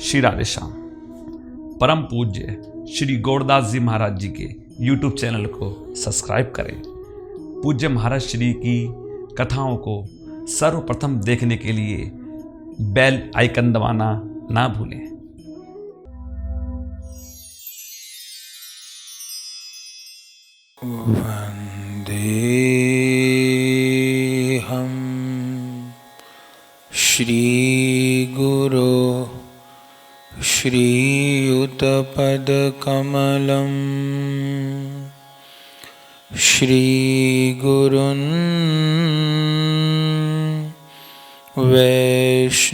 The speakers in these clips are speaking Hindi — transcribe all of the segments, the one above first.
श्री राधे श्याम। परम पूज्य श्री गौरदास जी महाराज जी के YouTube चैनल को सब्सक्राइब करें। पूज्य महाराज श्री की कथाओं को सर्वप्रथम देखने के लिए बेल आइकन दबाना ना भूलें। वन्देऽहं श्रीगुरो श्रीयुतपदकमलं श्रीगुरुन् वैष्णवांश्च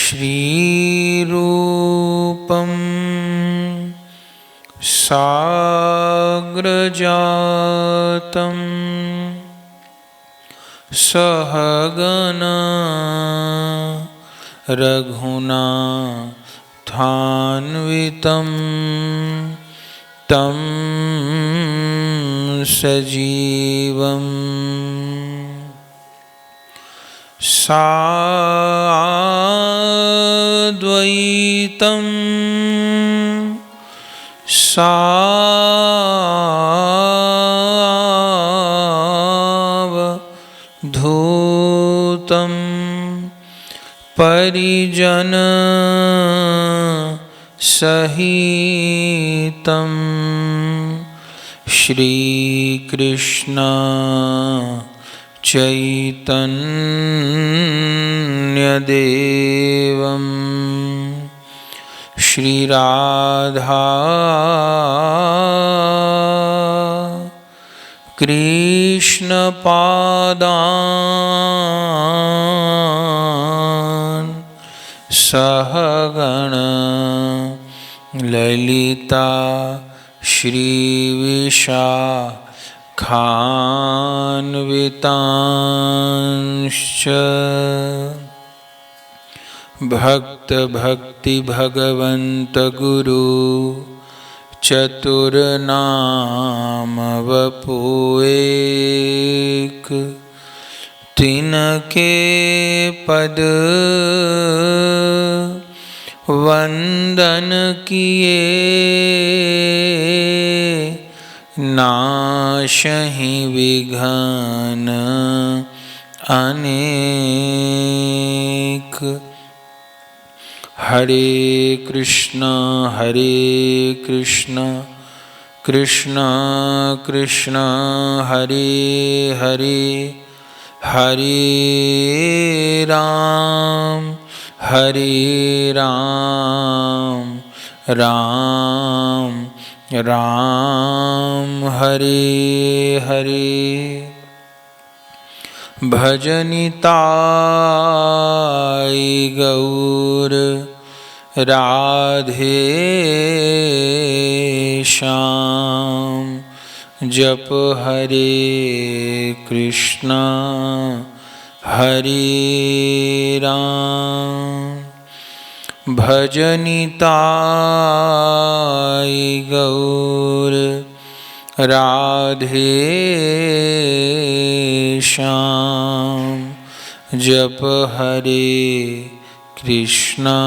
श्रीरूपं साग्रजातं सहगना रघुनाथान्वितं तं सजीवम् साद्वैतं सावधूतं परिजन सहितं श्रीकृष्ण चैतन्यदेवं श्रीराधा कृष्णपादान् सहगण ललिता श्रीविशाखान्वितांश्च भक्त भक्ति भगवंत गुरु चतुर्नाम वपुएक तिनके पद वंदन किए नाशहि विघ्न अनेक। हरे कृष्ण कृष्ण कृष्ण हरे हरे, हरे राम राम राम हरे हरे। भजनिताय गौर राधे श्याम, जप हरे कृष्णा हरे राम। भजनिताय गौर राधे श्याम, जप हरे कृष्णा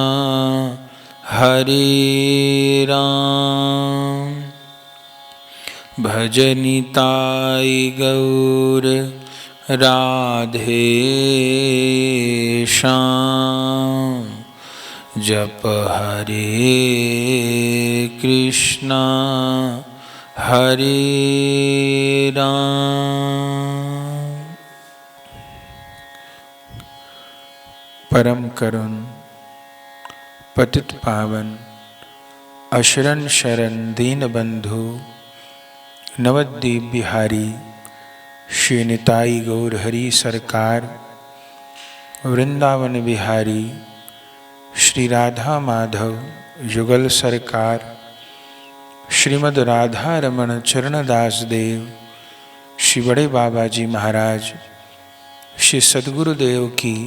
हरे राम। भजनिताय गौर राधे श्याम, जप हरे कृष्णा हरे राम। परम करुण पतित पावन अशरण शरण दीन बंधु नवद्वीप बिहारी श्री निताई गौर हरि सरकार, वृंदावन बिहारी श्री राधा माधव युगल सरकार, श्रीमद् राधा रमण चरणदास देव, श्री बड़े बाबा जी महाराज, श्री सद्गुरुदेव की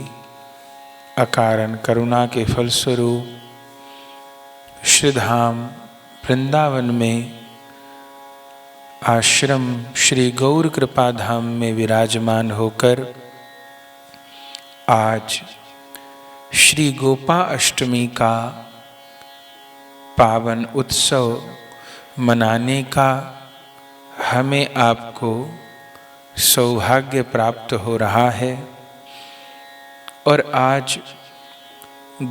अकारण करुणा के फलस्वरूप श्रीधाम वृंदावन में आश्रम श्री गौर कृपा धाम में विराजमान होकर आज श्री गोपा अष्टमी का पावन उत्सव मनाने का हमें आपको सौभाग्य प्राप्त हो रहा है। और आज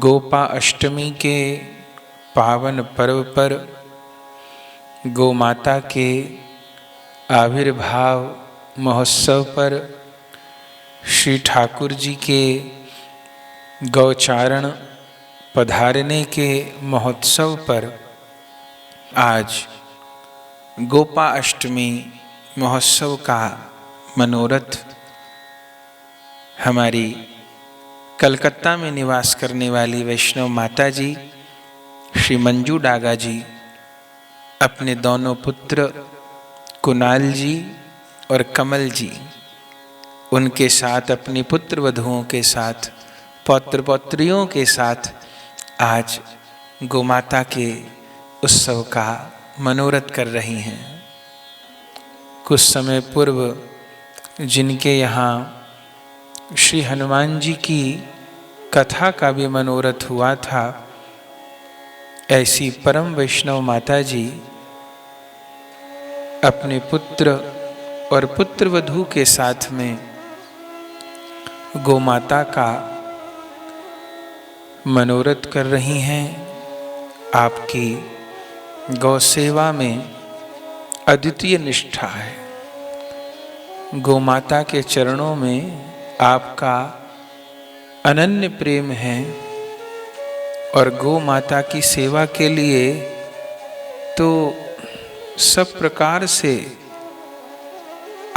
गोपा अष्टमी के पावन पर्व पर गौ माता के आविर्भाव महोत्सव पर श्री ठाकुर जी के गौचारण पधारने के महोत्सव पर आज गोपा अष्टमी महोत्सव का मनोरथ हमारी कलकत्ता में निवास करने वाली वैष्णव माता जी श्री मंजू डागा जी अपने दोनों पुत्र कुणाल जी और कमल जी उनके साथ अपनी पुत्र वधुओं के साथ पौत्र पौत्रियों के साथ आज गोमाता के उत्सव का मनोरथ कर रही हैं। कुछ समय पूर्व जिनके यहाँ श्री हनुमान जी की कथा का भी मनोरथ हुआ था, ऐसी परम वैष्णव माता जी अपने पुत्र और पुत्र वधू के साथ में गोमाता का मनोरथ कर रही हैं। आपकी गौ सेवा में अद्वितीय निष्ठा है। गोमाता के चरणों में आपका अनन्य प्रेम है और गौ माता की सेवा के लिए तो सब प्रकार से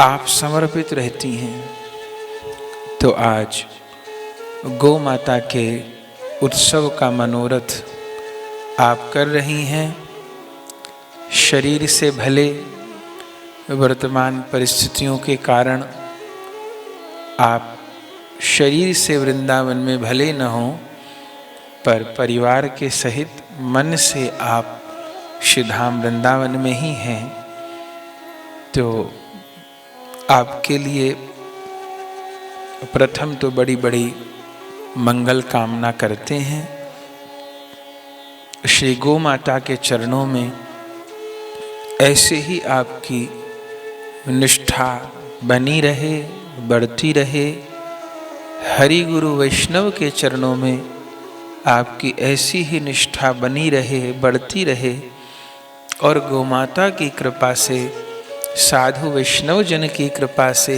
आप समर्पित रहती हैं। तो आज गौ माता के उत्सव का मनोरथ आप कर रही हैं। शरीर से भले वर्तमान परिस्थितियों के कारण आप शरीर से वृंदावन में भले न हों, पर परिवार के सहित मन से आप श्रीधाम वृंदावन में ही हैं। तो आपके लिए प्रथम तो बड़ी बड़ी मंगल कामना करते हैं। श्री गौ माता के चरणों में ऐसे ही आपकी निष्ठा बनी रहे, बढ़ती रहे। हरि गुरु वैष्णव के चरणों में आपकी ऐसी ही निष्ठा बनी रहे, बढ़ती रहे और गौ माता की कृपा से, साधु वैष्णव जन की कृपा से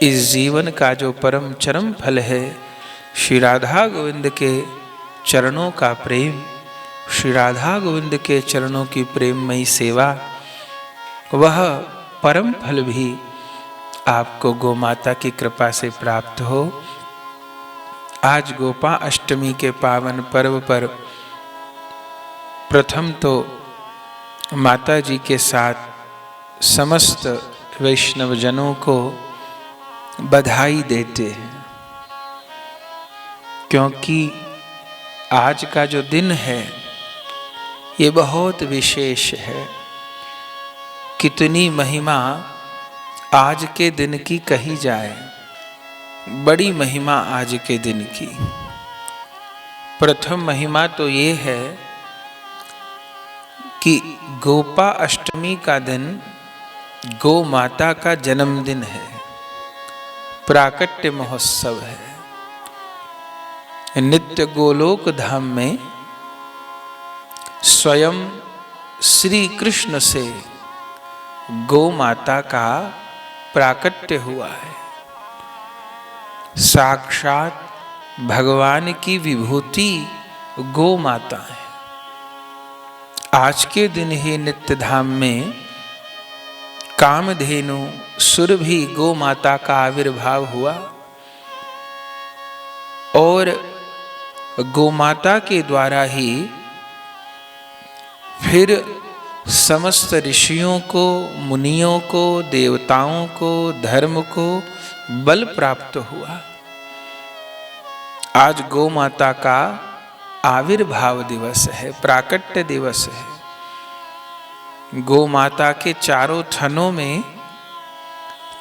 इस जीवन का जो परम चरम फल है, श्री राधा गोविंद के चरणों का प्रेम, श्री राधा गोविंद के चरणों की प्रेममयी सेवा, वह परम फल भी आपको गौ माता की कृपा से प्राप्त हो। आज गोपा अष्टमी के पावन पर्व पर प्रथम तो माता जी के साथ समस्त वैष्णव जनों को बधाई देते हैं, क्योंकि आज का जो दिन है ये बहुत विशेष है। कितनी महिमा आज के दिन की कही जाए, बड़ी महिमा आज के दिन की। प्रथम महिमा तो ये है कि गोपा अष्टमी का दिन गौ माता का जन्मदिन है, प्राकट्य महोत्सव है। नित्य गोलोक धाम में स्वयं श्री कृष्ण से गौ माता का प्राकट्य हुआ है। साक्षात भगवान की विभूति गौ माता है। आज के दिन ही नित्य धाम में कामधेनु सुरभि गौ माता का आविर्भाव हुआ और गौ माता के द्वारा ही फिर समस्त ऋषियों को, मुनियों को, देवताओं को, धर्म को बल प्राप्त हुआ। आज गौ माता का आविर्भाव दिवस है, प्राकट्य दिवस है। गौ माता के चारों थनों में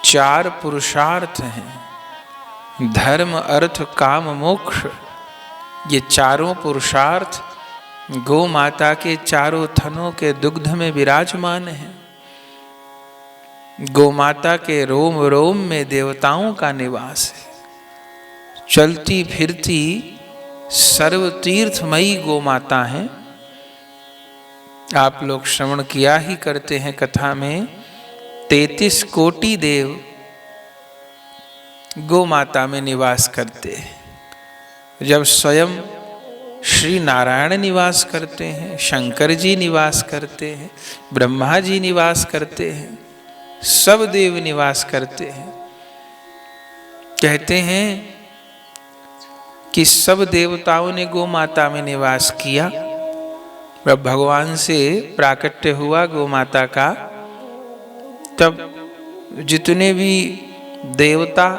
4 पुरुषार्थ हैं। धर्म अर्थ काम मोक्ष, ये चारों पुरुषार्थ गौ माता के चारों थनों के दुग्ध में विराजमान हैं। गौ माता के रोम रोम में देवताओं का निवास है। चलती फिरती सर्व तीर्थमयी गौ माता है। आप लोग श्रवण किया ही करते हैं कथा में, 33 कोटि देव गौ माता में निवास करते हैं। जब स्वयं श्री नारायण निवास करते हैं, शंकर जी निवास करते हैं, ब्रह्मा जी निवास करते हैं, सब देव निवास करते हैं। कहते हैं कि सब देवताओं ने गौ माता में निवास किया। जब भगवान से प्राकट्य हुआ गौ माता का, तब जितने भी देवता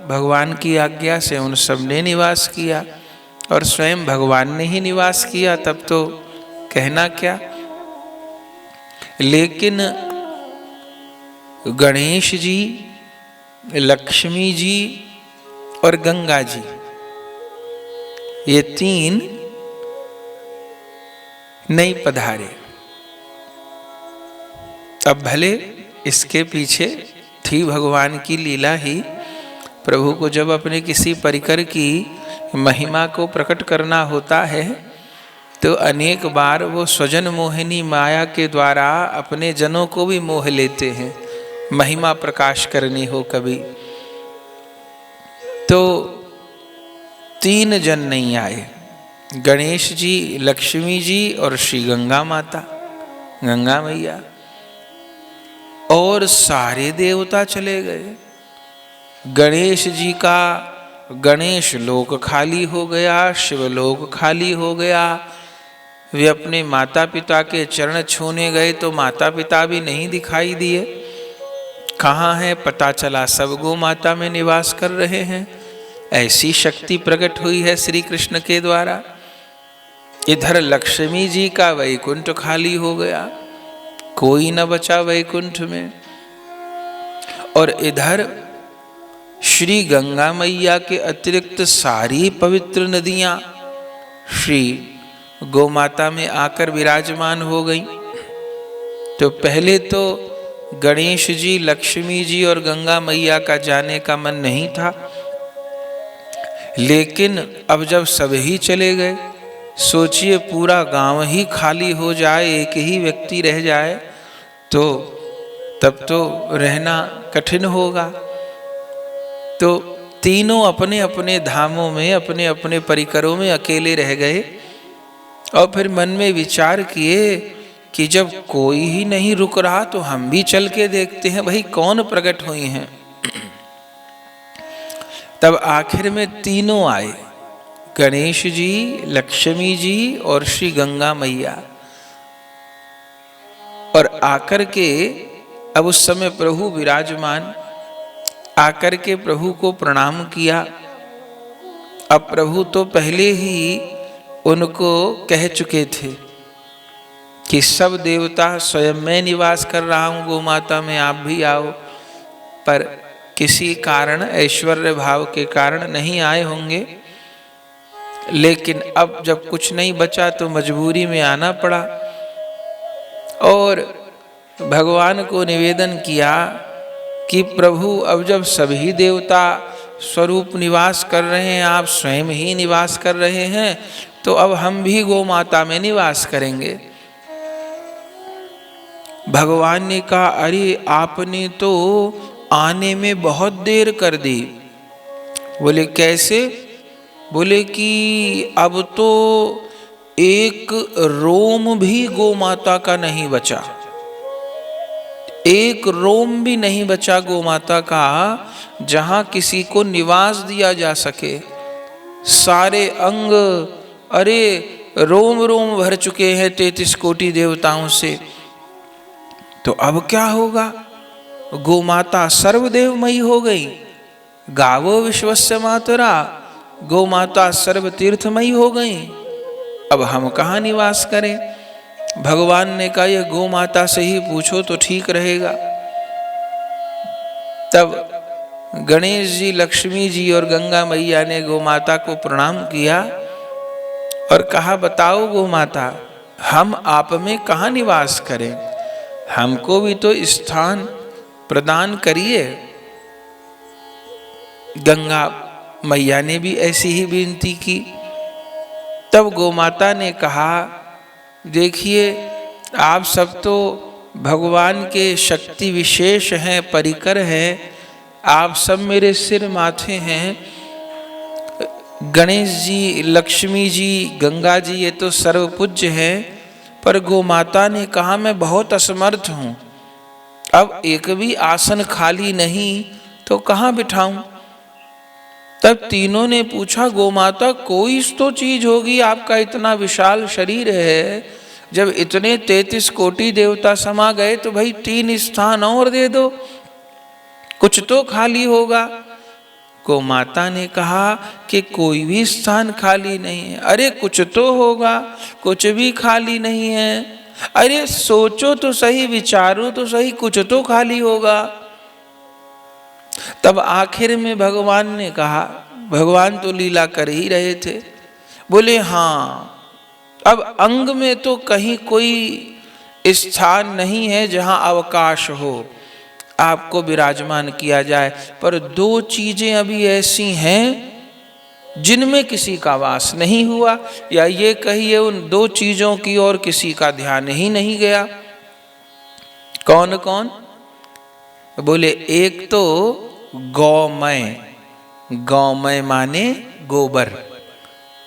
भगवान की आज्ञा से उन सब ने निवास किया, और स्वयं भगवान ने ही निवास किया, तब तो कहना क्या। लेकिन गणेश जी, लक्ष्मी जी और गंगा जी, ये तीन नहीं पधारे। अब भले इसके पीछे थी भगवान की लीला ही। प्रभु को जब अपने किसी परिकर की महिमा को प्रकट करना होता है, तो अनेक बार वो स्वजन मोहिनी माया के द्वारा अपने जनों को भी मोह लेते हैं। महिमा प्रकाश करनी हो कभी, तो 3 जन नहीं आए, गणेश जी, लक्ष्मी जी और श्री गंगा माता, गंगा मैया। और सारे देवता चले गए। गणेश जी का गणेश लोक खाली हो गया, शिवलोक खाली हो गया। वे अपने माता पिता के चरण छूने गए तो माता पिता भी नहीं दिखाई दिए। कहाँ है? पता चला सब गौ माता में निवास कर रहे हैं। ऐसी शक्ति प्रकट हुई है श्री कृष्ण के द्वारा। इधर लक्ष्मी जी का वैकुंठ खाली हो गया, कोई न बचा वैकुंठ में। और इधर श्री गंगा मैया के अतिरिक्त सारी पवित्र नदियां श्री गौ माता में आकर विराजमान हो गईं। तो पहले तो गणेश जी, लक्ष्मी जी और गंगा मैया का जाने का मन नहीं था, लेकिन अब जब सब ही चले गए, सोचिए पूरा गांव ही खाली हो जाए, एक ही व्यक्ति रह जाए, तो तब तो रहना कठिन होगा। तो तीनों अपने अपने धामों में, अपने अपने परिकरों में अकेले रह गए। और फिर मन में विचार किए कि जब कोई ही नहीं रुक रहा तो हम भी चल के देखते हैं भाई कौन प्रकट हुई हैं। तब आखिर में तीनों आए, गणेश जी, लक्ष्मी जी और श्री गंगा मैया। और आकर के अब उस समय प्रभु विराजमान, आकर के प्रभु को प्रणाम किया। अब प्रभु तो पहले ही उनको कह चुके थे कि सब देवता स्वयं मैं निवास कर रहा हूँ गौ माता में, आप भी आओ। पर किसी कारण, ऐश्वर्य भाव के कारण नहीं आए होंगे। लेकिन अब जब कुछ नहीं बचा तो मजबूरी में आना पड़ा। और भगवान को निवेदन किया कि प्रभु अब जब सभी देवता स्वरूप निवास कर रहे हैं, आप स्वयं ही निवास कर रहे हैं, तो अब हम भी गौ माता में निवास करेंगे। भगवान ने कहा, अरे आपने तो आने में बहुत देर कर दी। बोले कैसे? बोले कि अब तो एक रोम भी गौ माता का नहीं बचा, एक रोम भी नहीं बचा गौ माता का जहां किसी को निवास दिया जा सके। सारे अंग, अरे रोम रोम भर चुके हैं 33 कोटि देवताओं से। तो अब क्या होगा? गौ माता सर्वदेवमयी हो गई। गावो विश्वस्य मातरा, गौ माता सर्व तीर्थमयी हो गई। अब हम कहाँ निवास करें? भगवान ने कहा ये गौ माता से ही पूछो तो ठीक रहेगा। तब गणेश जी, लक्ष्मी जी और गंगा मैया ने गौ माता को प्रणाम किया और कहा, बताओ गौ माता, हम आप में कहाँ निवास करें, हमको भी तो स्थान प्रदान करिए। गंगा मैया ने भी ऐसी ही विनती की। तब गौ माता ने कहा, देखिए आप सब तो भगवान के शक्ति विशेष हैं, परिकर हैं, आप सब मेरे सिर माथे हैं। गणेश जी, लक्ष्मी जी, गंगा जी ये तो सर्वपूज्य हैं, पर गौ माता ने कहा मैं बहुत असमर्थ हूँ, अब एक भी आसन खाली नहीं तो कहाँ बिठाऊं। तब तीनों ने पूछा, गौ माता कोई तो चीज होगी, आपका इतना विशाल शरीर है, जब इतने 33 कोटि देवता समा गए तो भाई 3 स्थान और दे दो, कुछ तो खाली होगा। गौ माता ने कहा कि कोई भी स्थान खाली नहीं है। अरे कुछ तो होगा, कुछ भी खाली नहीं है। अरे सोचो तो सही, विचारो तो सही, कुछ तो खाली होगा। तब आखिर में भगवान ने कहा, भगवान तो लीला कर ही रहे थे, बोले हाँ, अब अंग में तो कहीं कोई स्थान नहीं है जहां अवकाश हो आपको विराजमान किया जाए, पर 2 चीजें अभी ऐसी हैं जिनमें किसी का वास नहीं हुआ, या ये कहिए उन 2 चीजों की ओर किसी का ध्यान ही नहीं गया। कौन कौन? बोले एक तो गौमय, गौमय माने गोबर,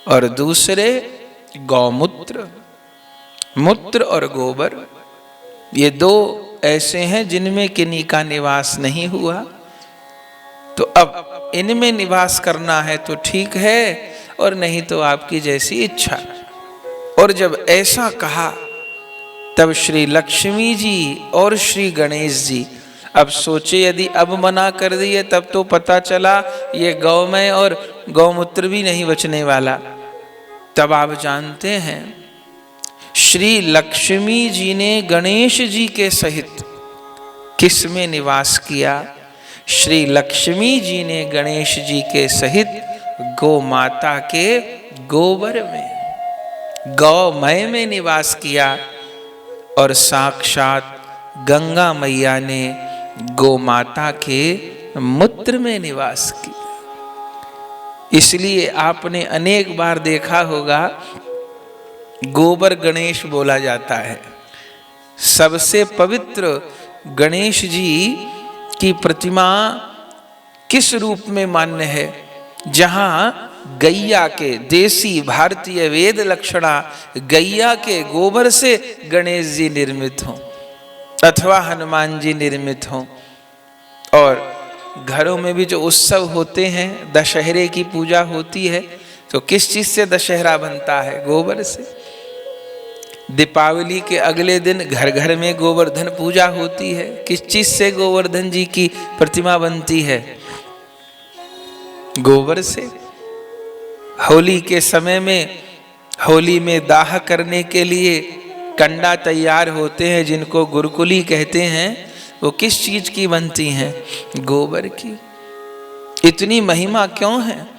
और दूसरे गौमूत्र, मूत्र और गोबर, ये 2 ऐसे हैं जिनमें किन्हीं का निवास नहीं हुआ। तो अब इनमें निवास करना है तो ठीक है, और नहीं तो आपकी जैसी इच्छा। और जब ऐसा कहा तब श्री लक्ष्मी जी और श्री गणेश जी, अब सोचे यदि अब मना कर दिए तब तो पता चला ये गौमय और गौमूत्र भी नहीं बचने वाला। तब आप जानते हैं श्री लक्ष्मी जी ने गणेश जी के सहित किस में निवास किया? श्री लक्ष्मी जी ने गणेश जी के सहित गौ माता के गोबर में, गौमय में निवास किया, और साक्षात गंगा मैया ने गौ माता के मूत्र में निवास किया। इसलिए आपने अनेक बार देखा होगा गोबर गणेश बोला जाता है। सबसे पवित्र गणेश जी की प्रतिमा किस रूप में मान्य है? जहां गैया के, देसी भारतीय वेद लक्षणा गैया के गोबर से गणेश जी निर्मित हों अथवा हनुमान जी निर्मित हों। और घरों में भी जो उत्सव होते हैं, दशहरे की पूजा होती है, तो किस चीज से दशहरा बनता है? गोबर से। दीपावली के अगले दिन घर घर में गोवर्धन पूजा होती है, किस चीज से गोवर्धन जी की प्रतिमा बनती है? गोबर से। होली के समय में, होली में दाह करने के लिए कंडा तैयार होते हैं जिनको गुरकुली कहते हैं, वो किस चीज की बनती हैं? गोबर की। इतनी महिमा क्यों है?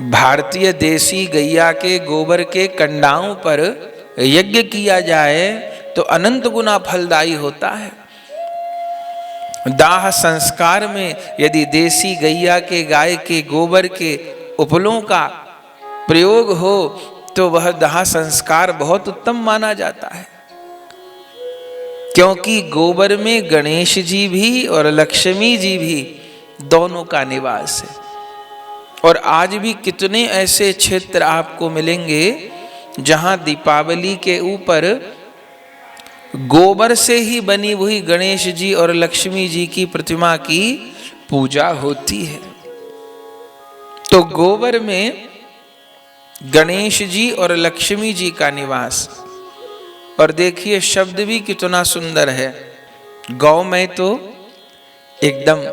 भारतीय देसी गैया के गोबर के कंडाओं पर यज्ञ किया जाए तो अनंत गुना फलदायी होता है। दाह संस्कार में यदि देसी गैया के, गाय के गोबर के उपलों का प्रयोग हो तो वह दाह संस्कार बहुत उत्तम माना जाता है, क्योंकि गोबर में गणेश जी भी और लक्ष्मी जी भी दोनों का निवास है। और आज भी कितने ऐसे क्षेत्र आपको मिलेंगे जहां दीपावली के ऊपर गोबर से ही बनी हुई गणेश जी और लक्ष्मी जी की प्रतिमा की पूजा होती है। तो गोबर में गणेश जी और लक्ष्मी जी का निवास। और देखिए शब्द भी कितना सुंदर है। गौ में तो एकदम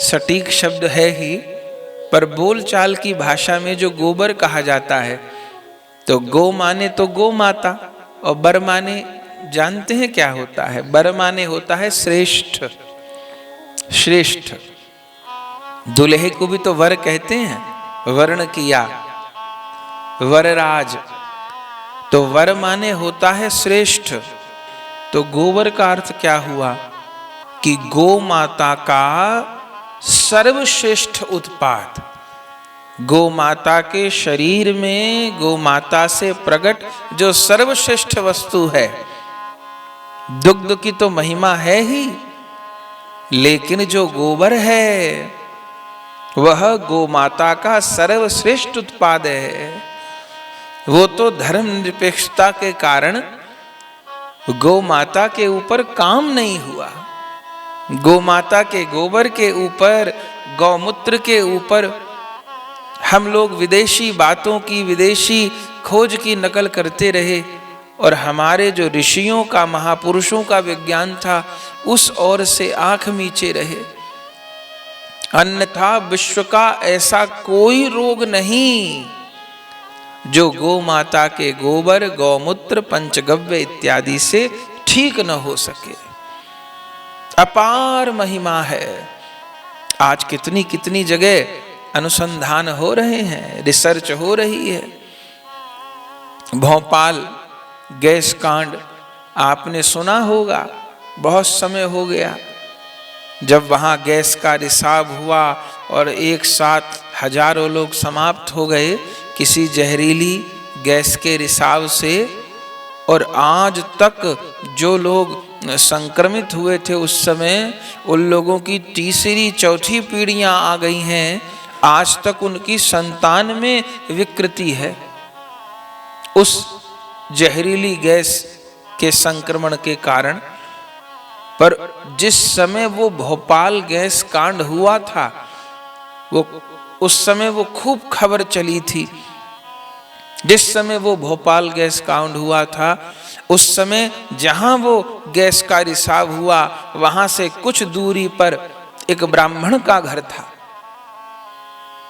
सटीक शब्द है ही, पर बोलचाल की भाषा में जो गोबर कहा जाता है, तो गौ माने तो गौ माता, और बर माने जानते हैं क्या होता है? बर माने होता है श्रेष्ठ। श्रेष्ठ। दुल्हे को भी तो वर कहते हैं, वर्ण किया, वरराज, तो वर माने होता है श्रेष्ठ। तो गोबर का अर्थ क्या हुआ कि गौ माता का सर्वश्रेष्ठ उत्पाद। गौ माता के शरीर में गौ माता से प्रकट जो सर्वश्रेष्ठ वस्तु है। दुग्ध की तो महिमा है ही, लेकिन जो गोबर है वह गौ माता का सर्वश्रेष्ठ उत्पाद है। वो तो धर्म निरपेक्षता के कारण गौ माता के ऊपर काम नहीं हुआ। गौ माता के गोबर के ऊपर, गौमूत्र के ऊपर हम लोग विदेशी बातों की, विदेशी खोज की नकल करते रहे, और हमारे जो ऋषियों का, महापुरुषों का विज्ञान था उस ओर से आंख मीचे रहे। अन्यथा विश्व का ऐसा कोई रोग नहीं जो गौ माता के गोबर, गौमूत्र, पंचगव्य इत्यादि से ठीक न हो सके। अपार महिमा है। आज कितनी कितनी जगह अनुसंधान हो रहे हैं, रिसर्च हो रही है। भोपाल गैस कांड आपने सुना होगा, बहुत समय हो गया जब वहां गैस का रिसाव हुआ और एक साथ हजारों लोग समाप्त हो गए किसी जहरीली गैस के रिसाव से। और आज तक जो लोग संक्रमित हुए थे उस समय, उन लोगों की तीसरी चौथी पीढ़ियां आ गई हैं। आज तक उनकी संतान में विकृति है उस जहरीली गैस के संक्रमण के कारण। पर जिस समय वो भोपाल गैस कांड हुआ था, वो उस समय वो खूब खबर चली थी। जिस समय वो भोपाल गैस कांड हुआ था, उस समय जहां वो गैस का रिसाव हुआ वहां से कुछ दूरी पर एक ब्राह्मण का घर था।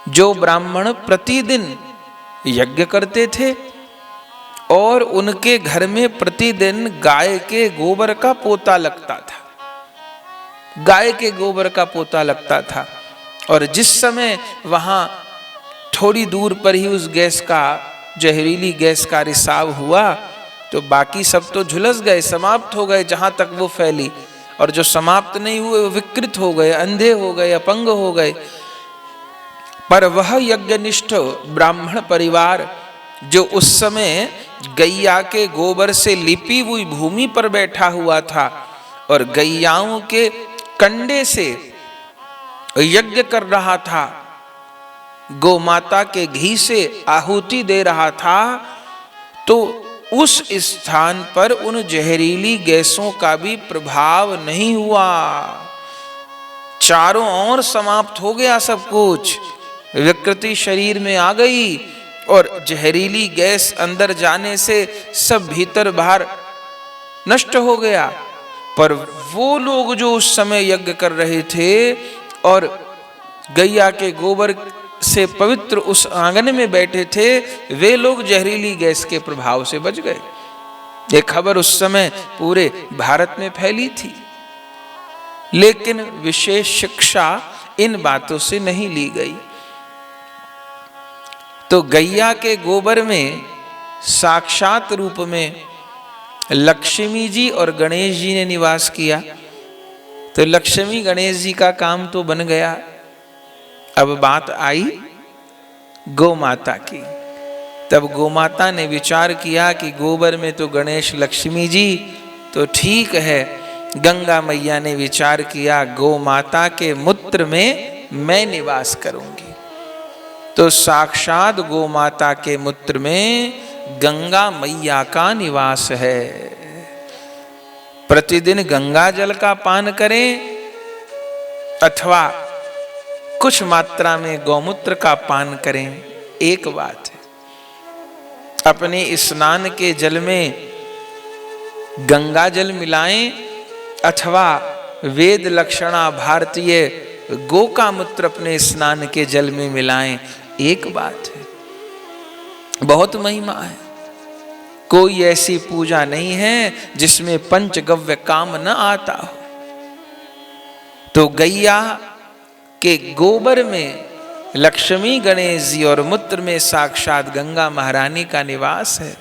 जो ब्राह्मण प्रतिदिन यज्ञ करते थे और उनके घर में प्रतिदिन गाय के गोबर का पोता लगता था। गाय के गोबर का पोता लगता था। और जिस समय वहां थोड़ी दूर पर ही उस गैस का, जहरीली गैस का रिसाव हुआ, तो बाकी सब तो झुलस गए, समाप्त हो गए जहां तक वो फैली। और जो समाप्त नहीं हुए वो विकृत हो गए, अंधे हो गए, अपंग हो गए। पर वह यज्ञनिष्ठ ब्राह्मण परिवार जो उस समय गैया के गोबर से लिपी हुई भूमि पर बैठा हुआ था और गैयाओं के कंडे से यज्ञ कर रहा था, गौ माता के घी से आहुति दे रहा था, तो उस स्थान पर उन जहरीली गैसों का भी प्रभाव नहीं हुआ। चारों ओर समाप्त हो गया सब कुछ। विकृति शरीर में आ गई और जहरीली गैस अंदर जाने से सब भीतर बाहर नष्ट हो गया। पर वो लोग जो उस समय यज्ञ कर रहे थे और गैया के गोबर से पवित्र उस आंगन में बैठे थे, वे लोग जहरीली गैस के प्रभाव से बच गए। ये खबर उस समय पूरे भारत में फैली थी, लेकिन विशेष शिक्षा इन बातों से नहीं ली गई। तो गैया के गोबर में साक्षात रूप में लक्ष्मी जी और गणेश जी ने निवास किया। तो लक्ष्मी गणेश जी का काम तो बन गया। अब बात आई गौ माता की। तब गौ माता ने विचार किया कि गोबर में तो गणेश लक्ष्मी जी तो ठीक है। गंगा मैया ने विचार किया गौ माता के मूत्र में मैं निवास करूंगी। तो साक्षात गौ माता के मूत्र में गंगा मैया का निवास है। प्रतिदिन गंगा जल का पान करें अथवा कुछ मात्रा में गौमूत्र का पान करें, एक बात है। अपने स्नान के जल में गंगा जल मिलाएं अथवा वेद लक्षणा भारतीय गौ का मूत्र अपने स्नान के जल में मिलाएं, एक बात है। बहुत महिमा है। कोई ऐसी पूजा नहीं है जिसमें पंचगव्य काम न आता हो। तो गैया के गोबर में लक्ष्मी गणेश जी और मूत्र में साक्षात गंगा महारानी का निवास है।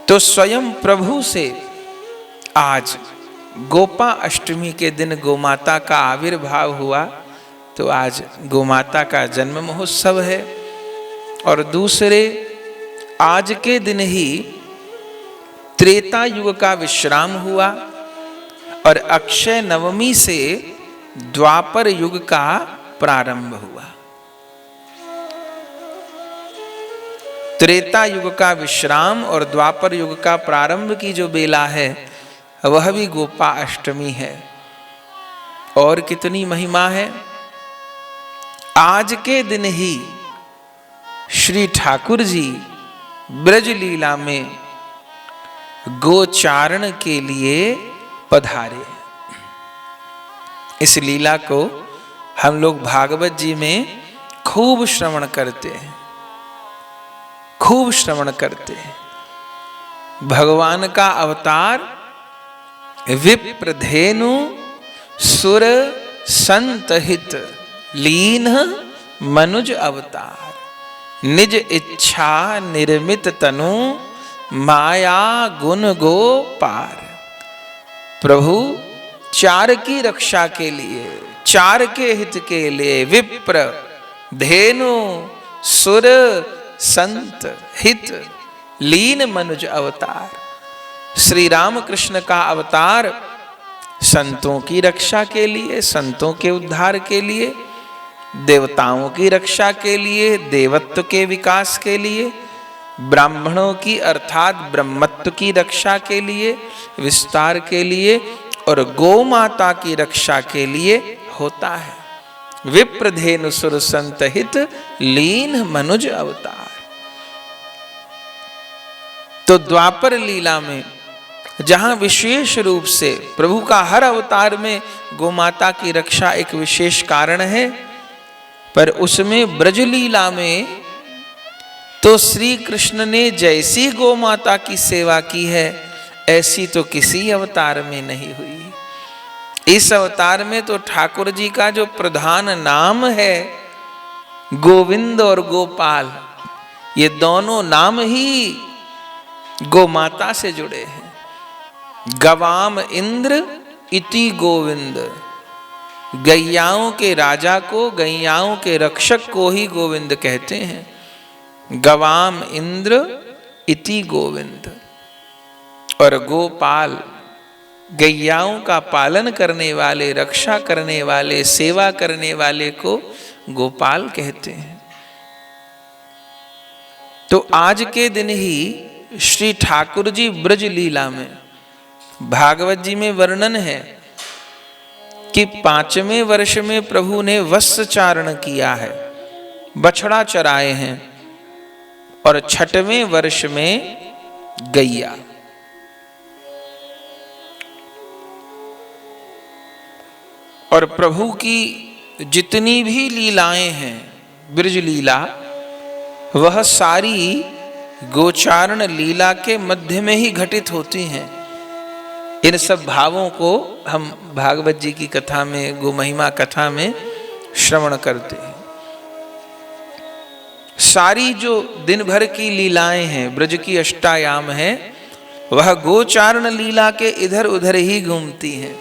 तो स्वयं प्रभु से आज गोपा अष्टमी के दिन गोमाता का आविर्भाव हुआ। तो आज गोमाता का जन्म महोत्सव है। और दूसरे, आज के दिन ही त्रेता युग का विश्राम हुआ और अक्षय नवमी से द्वापर युग का प्रारंभ हुआ। त्रेता युग का विश्राम और द्वापर युग का प्रारंभ की जो बेला है वह भी गोपा अष्टमी है। और कितनी महिमा है। आज के दिन ही श्री ठाकुर जी ब्रज लीला में गोचारण के लिए पधारे। इस लीला को हम लोग भागवत जी में खूब श्रवण करते हैं, खूब श्रवण करते हैं। भगवान का अवतार विप्रधेनु सुर संत हित लीन मनुज अवतार, निज इच्छा निर्मित तनु माया गुण गोपार। प्रभु चार की रक्षा के लिए, चार के हित के लिए विप्र धेनु सुर संत हित लीन मनुज अवतार। श्री राम कृष्ण का अवतार संतों की रक्षा के लिए, संतों के उद्धार के लिए, देवताओं की रक्षा के लिए, देवत्व के विकास के लिए, ब्राह्मणों की अर्थात ब्रह्मत्व की रक्षा के लिए, विस्तार के लिए और गौ माता की रक्षा के लिए होता है। विप्रधेनु सुर संत हित लीन मनुज अवतार। तो द्वापर लीला में जहां विशेष रूप से प्रभु का हर अवतार में गोमाता की रक्षा एक विशेष कारण है, पर उसमें ब्रज लीला में तो श्री कृष्ण ने जैसी गोमाता की सेवा की है ऐसी तो किसी अवतार में नहीं हुई। इस अवतार में तो ठाकुर जी का जो प्रधान नाम है गोविंद और गोपाल, ये दोनों नाम ही गोमाता से जुड़े हैं। गवाम इंद्र इति गोविंद, गैयाओं के राजा को, गैयाओं के रक्षक को ही गोविंद कहते हैं। गवाम इंद्र इति गोविंद। और गोपाल, गैयाओं का पालन करने वाले, रक्षा करने वाले, सेवा करने वाले को गोपाल कहते हैं। तो आज के दिन ही श्री ठाकुर जी ब्रज लीला में भागवत जी में वर्णन है कि 5वें वर्ष में प्रभु ने वत्स चारण किया है, बछड़ा चराए हैं, और 6वें वर्ष में गैया। और प्रभु की जितनी भी लीलाएं हैं ब्रज लीला, वह सारी गोचारण लीला के मध्य में ही घटित होती हैं। इन सब भावों को हम भागवत जी की कथा में, गो महिमा कथा में श्रवण करते हैं। सारी जो दिन भर की लीलाएं हैं, ब्रज की अष्टायाम है, वह गोचारण लीला के इधर उधर ही घूमती हैं।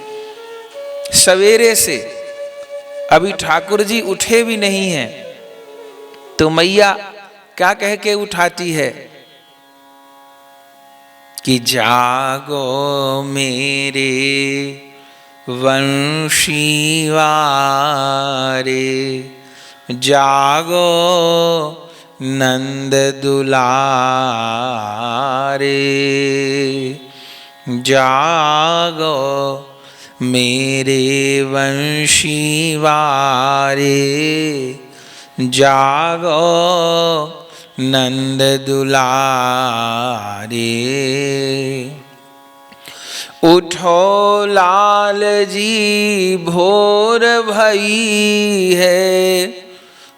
सवेरे से अभी ठाकुर जी उठे भी नहीं हैं तो मैया क्या कह के उठाती है कि जागो मेरे वंशीवारे, जागो नंद दुलारे, जागो मेरे वंशीवारे, जागो नंद दुलारे। उठो लाल जी भोर भई है,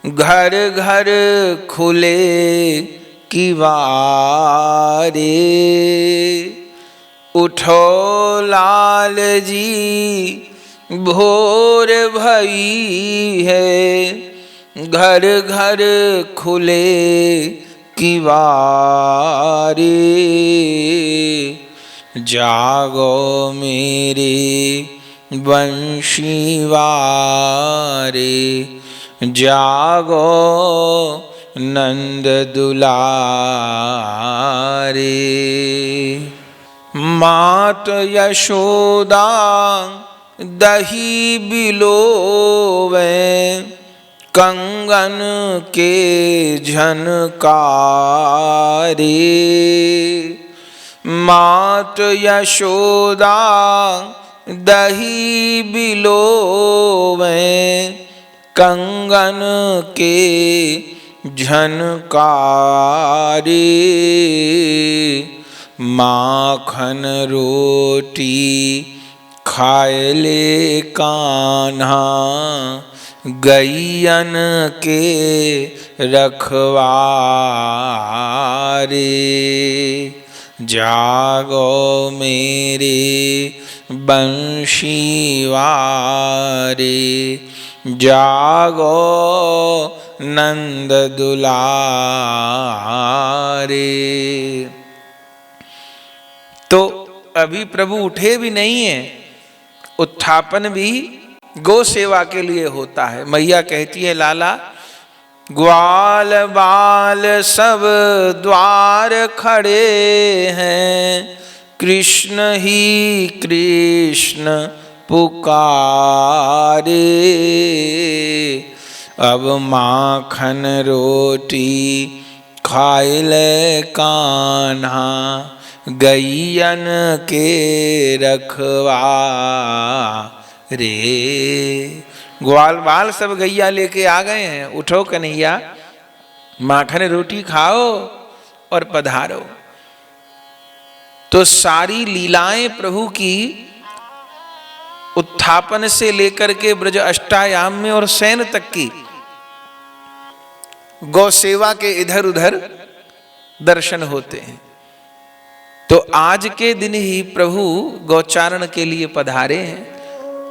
घर घर खुले किवारे। उठो लाल जी भोर भई है, घर घर खुले किवारे। जागो मेरे बंशीवारे, जागो नंद दुलारे। मात यशोदा दही बिलोवे, कंगन के झनकारे। मात यशोदा दही बिलोवे, कंगन के झनकारे। माखन रोटी खाए ले कान्हा, गैयन के रखवारे। जागो मेरे बंशीवारे, जागो नंद दुलारे। तो अभी प्रभु उठे भी नहीं है, उत्थापन भी गौ सेवा के लिए होता है। मैया कहती है, लाला ग्वाल बाल सब द्वार खड़े हैं, कृष्ण ही कृष्ण पुकारे। अब माखन रोटी खाए ले कान्हा, गैयन के रखवारे। ग्वाल बाल सब गैया लेके आ गए हैं, उठो कन्हैया, माखन रोटी खाओ और पधारो। तो सारी लीलाएं प्रभु की उत्थापन से लेकर के ब्रज अष्टायाम में और शयन तक की गौ सेवा के इधर उधर दर्शन होते हैं। तो आज के दिन ही प्रभु गौचारण के लिए पधारे हैं।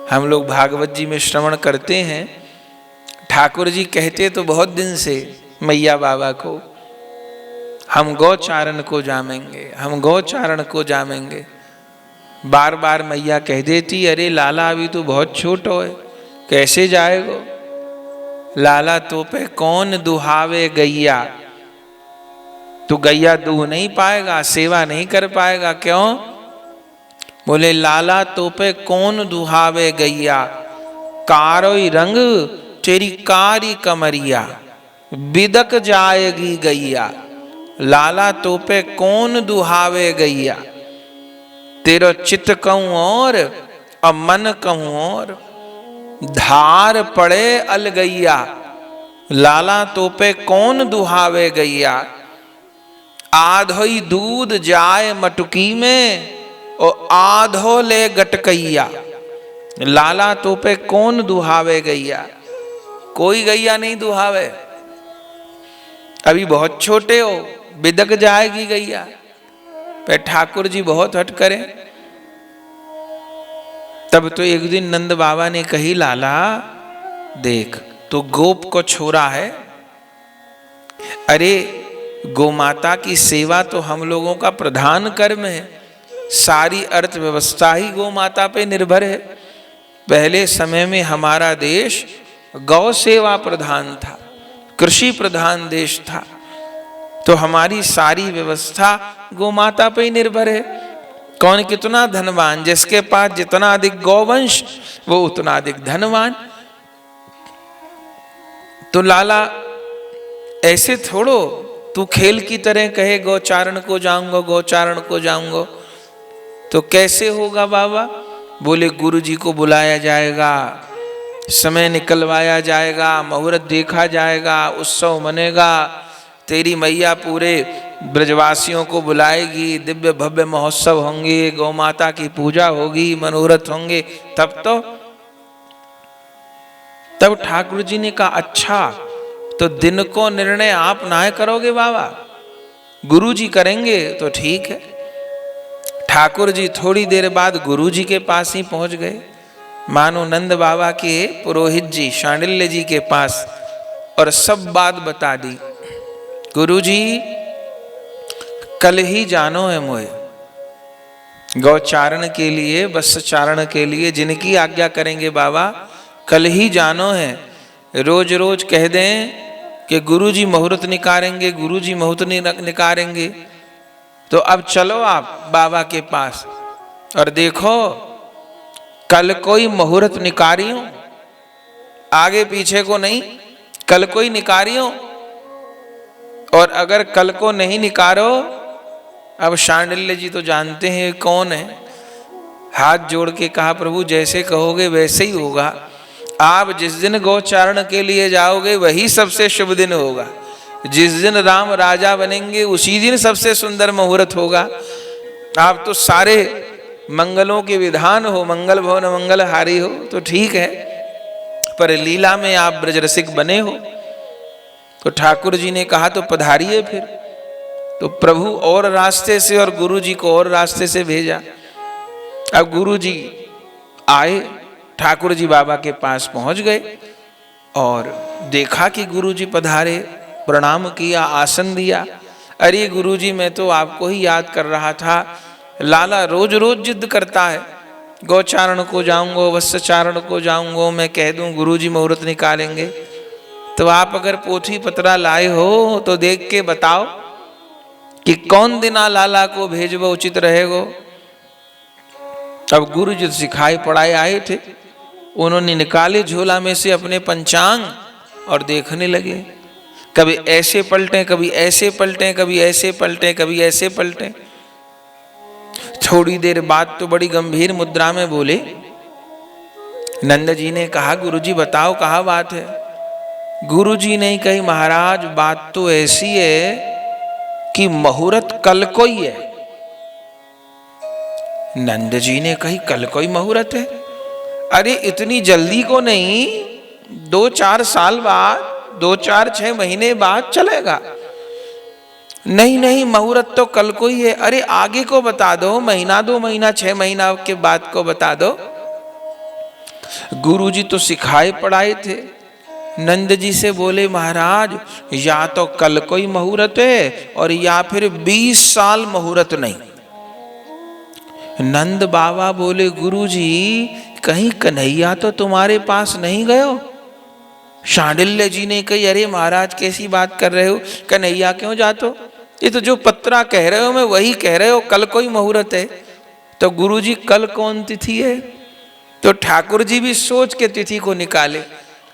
हम लोग भागवत जी में श्रवण करते हैं, ठाकुर जी कहते तो बहुत दिन से मैया बाबा को, हम गौचारण को जामेंगे, हम गौचारण को जामेंगे। बार बार मैया कह देती, अरे लाला अभी तो बहुत छोटो है, कैसे जाएगो? लाला तो पे कौन दुहावे गैया, तू गैया दूह नहीं पाएगा, सेवा नहीं कर पाएगा। क्यों? बोले लाला तो पे कौन दुहावे गैया, कारोई रंग तेरी कारी कमरिया, बिदक जाएगी गैया। लाला तो पे कौन दुहावे गैया, तेरो चित्त कहूं और मन कहूं और, धार पड़े अलगैया। लाला तो पे कौन दुहावे गैया, आधोई दूध जाए मटुकी में और आधो ले गटकैया। लाला तो पे कौन दुहावे गैया, कोई गैया नहीं दुहावे, अभी बहुत छोटे हो, बिदक जाएगी गैया। पे ठाकुर जी बहुत हट करें। तब तो एक दिन नंद बाबा ने कही, लाला देख तो गोप को छोरा है, अरे गोमाता की सेवा तो हम लोगों का प्रधान कर्म है, सारी अर्थव्यवस्था ही गोमाता पे निर्भर है। पहले समय में हमारा देश गौ सेवा प्रधान था, कृषि प्रधान देश था, तो हमारी सारी व्यवस्था गोमाता पे ही निर्भर है। कौन कितना धनवान, जिसके पास जितना अधिक गौवंश वो उतना अधिक धनवान। तो लाला ऐसे थोड़ो तू खेल की तरह कहे गौचारण को जाऊंगा, गौचारण को जाऊंगा, तो कैसे होगा बाबा? बोले गुरु जी को बुलाया जाएगा, समय निकलवाया जाएगा, मुहूर्त देखा जाएगा, उत्सव मनेगा, तेरी मैया पूरे ब्रजवासियों को बुलाएगी, दिव्य भव्य महोत्सव होंगे, गौ माता की पूजा होगी, मनोरथ होंगे। तब ठाकुर जी ने कहा, अच्छा तो दिन को निर्णय आप ना करोगे बाबा, गुरु जी करेंगे तो ठीक है। ठाकुर जी थोड़ी देर बाद गुरु जी के पास ही पहुंच गए। मानो नंद बाबा के पुरोहित जी शांडिल्य जी के पास और सब बात बता दी। गुरुजी कल ही जानो है मोए, गौचारण के लिए वत्सचारण के लिए जिनकी आज्ञा करेंगे बाबा, कल ही जानो है। रोज रोज कह दें कि गुरुजी मुहूर्त निकालेंगे, गुरुजी मुहूर्त निकालेंगे, तो अब चलो आप बाबा के पास और देखो कल कोई मुहूर्त निकारियो, आगे पीछे को नहीं, कल कोई निकारियो। और अगर कल को नहीं निकारो, अब शांडिल्य जी तो जानते हैं कौन है, हाथ जोड़ के कहा प्रभु जैसे कहोगे वैसे ही होगा। आप जिस दिन गौचारण के लिए जाओगे वही सबसे शुभ दिन होगा। जिस दिन राम राजा बनेंगे उसी दिन सबसे सुंदर मुहूर्त होगा। आप तो सारे मंगलों के विधान हो, मंगल भवन मंगलहारी हो, तो ठीक है, पर लीला में आप ब्रजरसिक बने हो। तो ठाकुर जी ने कहा तो पधारिए फिर। तो प्रभु और रास्ते से और गुरु जी को और रास्ते से भेजा। अब गुरु जी आए, ठाकुर जी बाबा के पास पहुंच गए और देखा कि गुरु जी पधारे, प्रणाम किया, आसन दिया। अरे गुरु जी मैं तो आपको ही याद कर रहा था, लाला रोज रोज जिद करता है गौचारण को जाऊंगा, वत्सचारण को जाऊंगा, मैं कह दूं गुरुजी मुहूर्त निकालेंगे, तो आप अगर पोथी पत्रा लाए हो तो देख के बताओ कि कौन दिना लाला को भेजबो उचित रहेगो। अब गुरु जी सिखाए पढ़ाए आए थे, उन्होंने निकाले झोला में से अपने पंचांग और देखने लगे। कभी ऐसे पलटे, कभी ऐसे पलटे, कभी ऐसे पलटे, कभी ऐसे पलटे। थोड़ी देर बाद तो बड़ी गंभीर मुद्रा में बोले। नंद जी ने कहा गुरुजी बताओ कहाँ बात है। गुरुजी ने कही महाराज बात तो ऐसी है कि मुहूर्त कल को ही है। नंद जी ने कही कल को ही मुहूर्त है? अरे इतनी जल्दी को नहीं, 2-4 साल बाद, 2-4-6 महीने बाद चलेगा। नहीं नहीं मुहूर्त तो कल को ही है। अरे आगे को बता दो, महीना 2 महीना 6 महीना के बाद को बता दो। गुरुजी तो सिखाए पढ़ाए थे। नंद जी से बोले महाराज या तो कल को ही मुहूर्त है और या फिर 20 साल मुहूर्त नहीं। नंद बाबा बोले गुरुजी कहीं कन्हैया तो तुम्हारे पास नहीं गयो? शांडिल्य जी ने कही अरे महाराज कैसी बात कर रहे हो, कन्हैया क्यों जातो? ये तो जो पत्रा कह रहे हो मैं वही कह रहे हो, कल कोई मुहूर्त है। तो गुरुजी कल कौन तिथि है? तो ठाकुर जी भी सोच के तिथि को निकाले,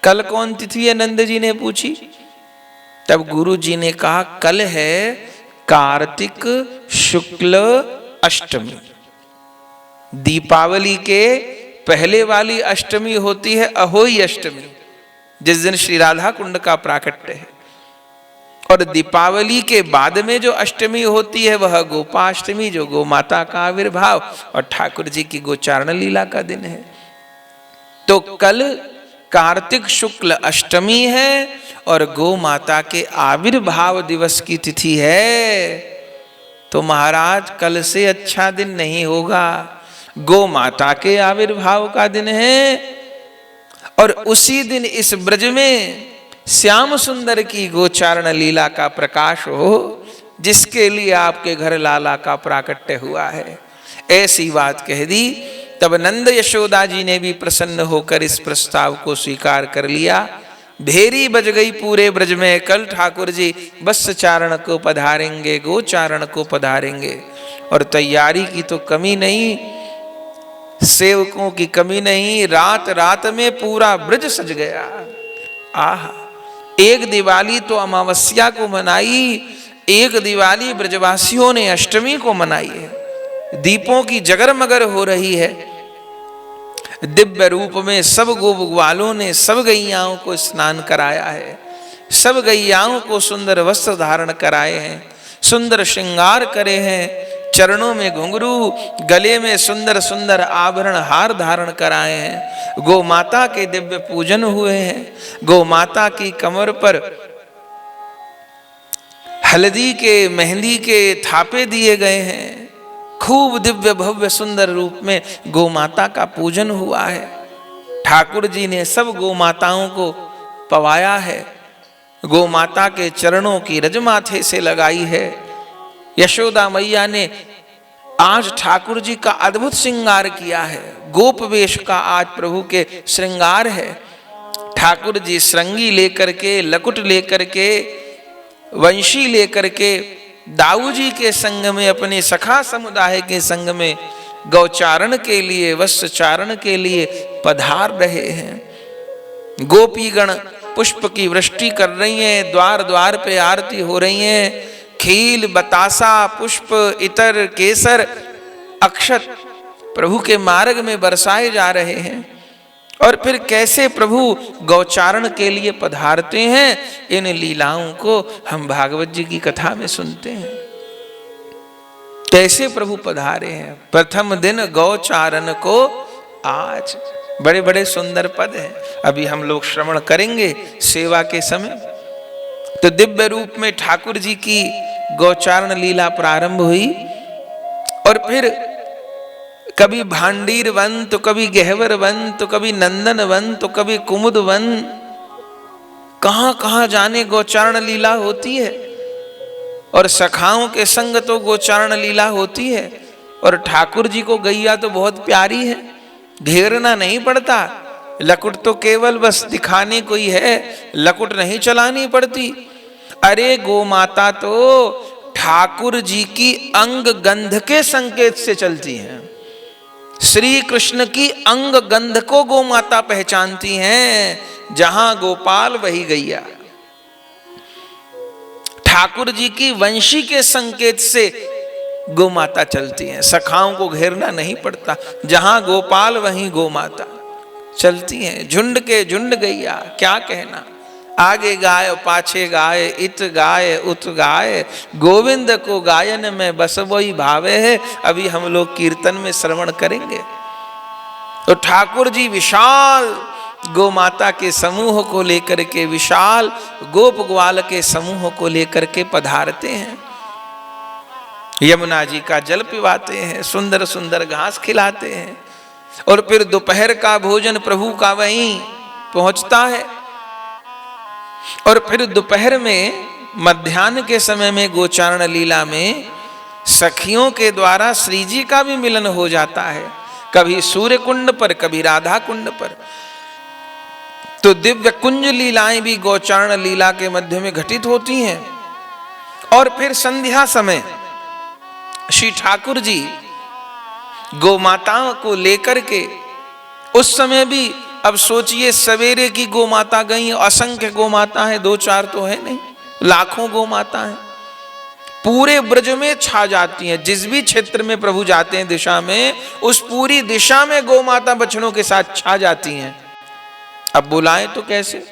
कल कौन तिथि है नंद जी ने पूछी। तब गुरु जी ने कहा कल है कार्तिक शुक्ल अष्टमी। दीपावली के पहले वाली अष्टमी होती है अहोई अष्टमी, जिस दिन श्री राधा कुंड का प्राकट्य है। और दीपावली के बाद में जो अष्टमी होती है वह गोपाष्टमी, जो गो माता का आविर्भाव और ठाकुर जी की गोचारण लीला का दिन है। तो कल कार्तिक शुक्ल अष्टमी है और गो माता के आविर्भाव दिवस की तिथि है। तो महाराज कल से अच्छा दिन नहीं होगा, गो माता के आविर्भाव का दिन है और उसी दिन इस ब्रज में श्याम सुंदर की गोचारण लीला का प्रकाश हो, जिसके लिए आपके घर लाला का प्राकट्य हुआ है। ऐसी बात कह दी। तब नंद यशोदा जी ने भी प्रसन्न होकर इस प्रस्ताव को स्वीकार कर लिया। भेरी बज गई पूरे ब्रज में, कल ठाकुर जी वत्सचारण को पधारेंगे, गोचारण को पधारेंगे। और तैयारी की तो कमी नहीं, सेवकों की कमी नहीं, रात रात में पूरा ब्रज सज गया। आहा, एक दिवाली तो अमावस्या को मनाई, एक दिवाली ब्रजवासियों ने अष्टमी को मनाई है। दीपों की जगरमगर हो रही है। दिव्य रूप में सब गोपवालों ने सब गैयाओं को स्नान कराया है, सब गैयाओं को सुंदर वस्त्र धारण कराए हैं, सुंदर श्रृंगार करे हैं, चरणों में घुंघरू, गले में सुंदर सुंदर आभरण हार धारण कराए हैं। गौ माता के दिव्य पूजन हुए हैं। गौ माता की कमर पर हल्दी के मेहंदी के थापे दिए गए हैं। खूब दिव्य भव्य सुंदर रूप में गौ माता का पूजन हुआ है। ठाकुर जी ने सब गौ माताओं को पवाया है, गौ माता के चरणों की रज माथे से लगाई है। यशोदा मैया ने आज ठाकुर जी का अद्भुत श्रृंगार किया है। गोप वेश का आज प्रभु के श्रृंगार है। ठाकुर जी श्रृंगी लेकर के, लकुट लेकर के, वंशी लेकर के दाऊ जी के संग में, अपने सखा समुदाय के संग में गौचारण के लिए, वत्सचारण के लिए पधार रहे हैं। गोपीगण पुष्प की वृष्टि कर रही हैं, द्वार द्वार पे आरती हो रही हैं। खील, बतासा, पुष्प, इतर, केसर, अक्षत प्रभु के मार्ग में बरसाए जा रहे हैं। और फिर कैसे प्रभु गौचारण के लिए पधारते हैं, इन लीलाओं को हम भागवत जी की कथा में सुनते हैं। कैसे प्रभु पधारे हैं। प्रथम दिन गौचारण को आज, बड़े बड़े सुंदर पद हैं, अभी हम लोग श्रवण करेंगे सेवा के समय। तो दिव्य रूप में ठाकुर जी की गौचारण लीला प्रारंभ हुई। और फिर कभी भांडीर वन, तो कभी गहवर वन, तो कभी नंदन वन, तो कभी कुमुद वन, कहां कहां जाने गौचारण लीला होती है। और सखाओं के संग तो गौचारण लीला होती है। और ठाकुर जी को गैया तो बहुत प्यारी है, घेरना नहीं पड़ता। लकुट तो केवल बस दिखाने को ही है, लकुट नहीं चलानी पड़ती। अरे गो माता तो ठाकुर जी की अंग गंध के संकेत से चलती हैं। श्री कृष्ण की अंग गंध को गो माता पहचानती हैं। जहां गोपाल वही गैया। ठाकुर जी की वंशी के संकेत से गो माता चलती हैं। सखाओं को घेरना नहीं पड़ता, जहां गोपाल वहीं गो माता चलती हैं। झुंड के झुंड गैया, क्या कहना। आगे गाय पाछे गाय, इत गाय उत गाय, गोविंद को गायन में बस वही भावे है। अभी हम लोग कीर्तन में श्रवण करेंगे। तो ठाकुर जी विशाल गो माता के समूह को लेकर के, विशाल गोप ग्वाल के समूह को लेकर के पधारते हैं। यमुना जी का जल पिवाते हैं, सुंदर सुंदर घास खिलाते हैं। और फिर दोपहर का भोजन प्रभु का वहीं पहुंचता है। और फिर दोपहर में, मध्याह्न के समय में गोचारण लीला में सखियों के द्वारा श्री जी का भी मिलन हो जाता है। कभी सूर्य कुंड पर, कभी राधा कुंड पर। तो दिव्य कुंज लीलाएं भी गौचारण लीला के मध्य में घटित होती हैं। और फिर संध्या समय श्री ठाकुर जी गौ माताओं को लेकर के, उस समय भी अब सोचिए सवेरे की गौ माता गई, असंख्य गौ माता है, दो चार तो है नहीं, लाखों गौ माता है, पूरे ब्रज में छा जाती हैं। जिस भी क्षेत्र में प्रभु जाते हैं दिशा में, उस पूरी दिशा में गौ माता बछड़ों के साथ छा जाती हैं। अब बुलाएं तो कैसे।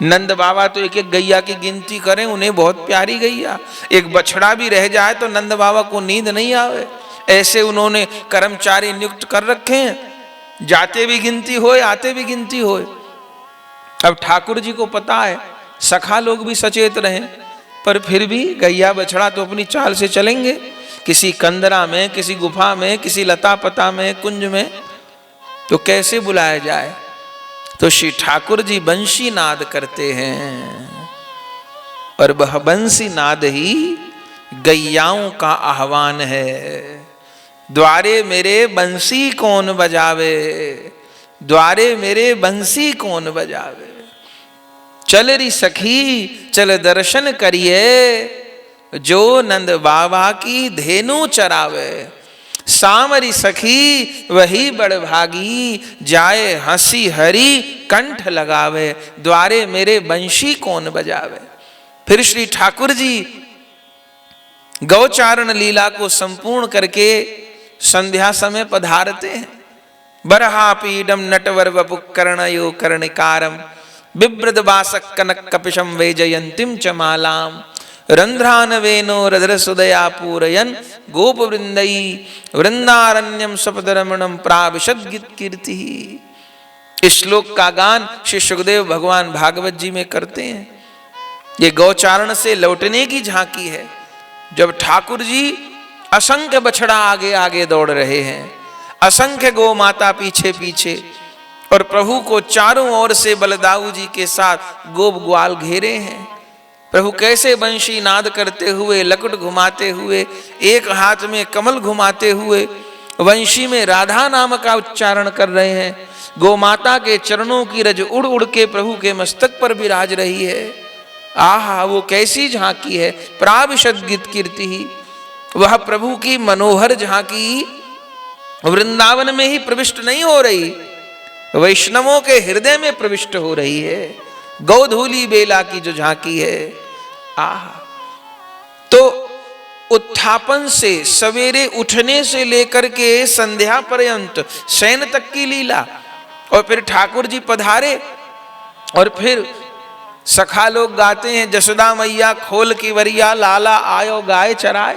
नंद बाबा तो एक एक गैया की गिनती करें, उन्हें बहुत प्यारी गैया। एक बछड़ा भी रह जाए तो नंद बाबा को नींद नहीं आवे, ऐसे उन्होंने कर्मचारी नियुक्त कर रखे हैं। जाते भी गिनती होए, आते भी गिनती होए। अब ठाकुर जी को पता है, सखा लोग भी सचेत रहे, पर फिर भी गैया बछड़ा तो अपनी चाल से चलेंगे। किसी कंदरा में, किसी गुफा में, किसी लता पता में, कुंज में, तो कैसे बुलाया जाए। तो श्री ठाकुर जी बंशी नाद करते हैं। और वह बंसी नाद ही गैयाओं का आह्वान है। द्वारे मेरे बंसी कौन बजावे, द्वारे मेरे बंसी कौन बजावे। चल री सखी चल दर्शन करिए, जो नंद बाबा की धेनु चरावे। सामरी सखी वही बड़ भागी, जाए हंसी हरी कंठ लगावे। द्वारे मेरे बंशी कौन बजावे। फिर श्री ठाकुर जी गौचारण लीला को संपूर्ण करके संध्या समय पधारते हैं। बरहा पीडम नटवर वपु कर्णयो कर्णिकारम, बिभ्रद बासक कनक कपिशम वैजयंतीम च मालाम, रंध्रान वेनो रधर सुदया पूरयन, गोप वृंदई वृंदारण्यम सपदरमणम प्राविशद गीत कीर्ति। इस श्लोक का गान श्री सुखदेव भगवान भागवत जी में करते हैं। ये गौचारण से लौटने की झांकी है, जब ठाकुर जी असंख्य बछड़ा आगे आगे दौड़ रहे हैं, असंख्य गौ माता पीछे पीछे, और प्रभु को चारों ओर से बलदाऊ जी के साथ गोप ग्वाल घेरे हैं। प्रभु कैसे बंशी नाद करते हुए, लकुट घुमाते हुए, एक हाथ में कमल घुमाते हुए वंशी में राधा नाम का उच्चारण कर रहे हैं। गोमाता के चरणों की रज उड़ उड़ के प्रभु के मस्तक पर विराज रही है। आहा, वो कैसी झांकी है। प्राविशद गीत कीर्ति ही, वह प्रभु की मनोहर झांकी वृंदावन में ही प्रविष्ट नहीं हो रही, वैष्णवों के हृदय में प्रविष्ट हो रही है। गौधूली बेला की जो झांकी है, आहा। तो उत्थापन से, सवेरे उठने से लेकर के संध्या पर्यंत शयन तक की लीला, और फिर ठाकुर जी पधारे और फिर सखा लोग गाते हैं, जसोदा मैया खोल की वरिया, लाला आयो गाय चराए।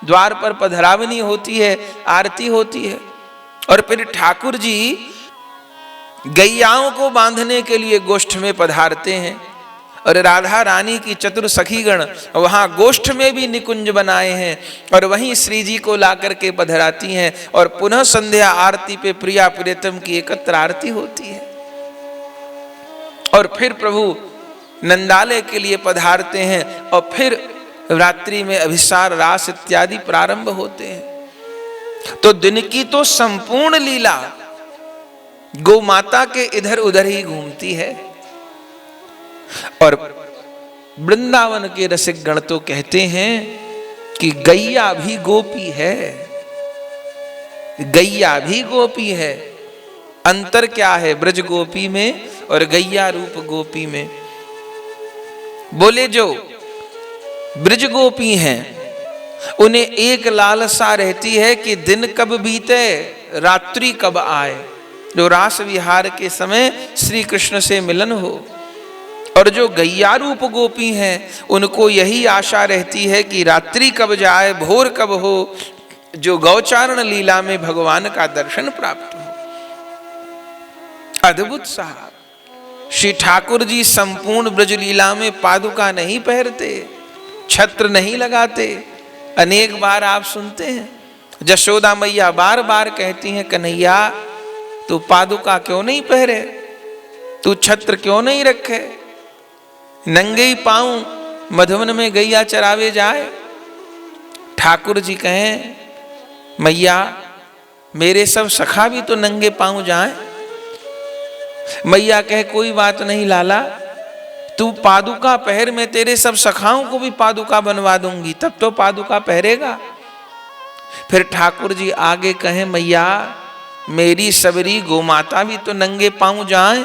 द्वार पर पधरावनी होती है, आरती होती है, और फिर ठाकुर जी गैयाओं को बांधने के लिए गोष्ठ में पधारते हैं, और राधा रानी की चतुर सखीगण वहां गोष्ठ में भी निकुंज बनाए हैं, और वहीं श्री जी को ला करके पधराती हैं, और पुनः संध्या आरती पे प्रिया प्रियतम की एकत्र आरती होती है। और फिर प्रभु नंदालय के लिए पधारते हैं, और फिर रात्रि में अभिसार रास इत्यादि प्रारंभ होते हैं। तो दिन की तो संपूर्ण लीला गौ माता के इधर उधर ही घूमती है। और वृंदावन के रसिक गण तो कहते हैं कि गैया भी गोपी है, गैया भी गोपी है। अंतर क्या है ब्रज गोपी में और गैया रूप गोपी में? बोले जो ब्रज गोपी हैं उन्हें एक लालसा रहती है कि दिन कब बीते, रात्रि कब आए, जो रास विहार के समय श्री कृष्ण से मिलन हो। और जो गैया रूप गोपी हैं उनको यही आशा रहती है कि रात्रि कब जाए, भोर कब हो, जो गौचारण लीला में भगवान का दर्शन प्राप्त हो। अद्भुत साहब श्री ठाकुर जी संपूर्ण ब्रज लीला में पादुका नहीं पहनते, छत्र नहीं लगाते। अनेक बार आप सुनते हैं जशोदा मैया बार बार कहती हैं, कन्हैया तू पादुका क्यों नहीं पहरे, तू छत्र क्यों नहीं रखे, नंगे ही पांव मधुवन में गैया चरावे जाए। ठाकुर जी कहें, मैया मेरे सब सखा भी तो नंगे पांव जाएं। मैया कहे, कोई बात नहीं लाला, तू पादुका पहर, में तेरे सब सखाओं को भी पादुका बनवा दूंगी, तब तो पादुका पहरेगा। फिर ठाकुर जी आगे कहें, मैया मेरी सबरी गोमाता भी तो नंगे पांव जाए।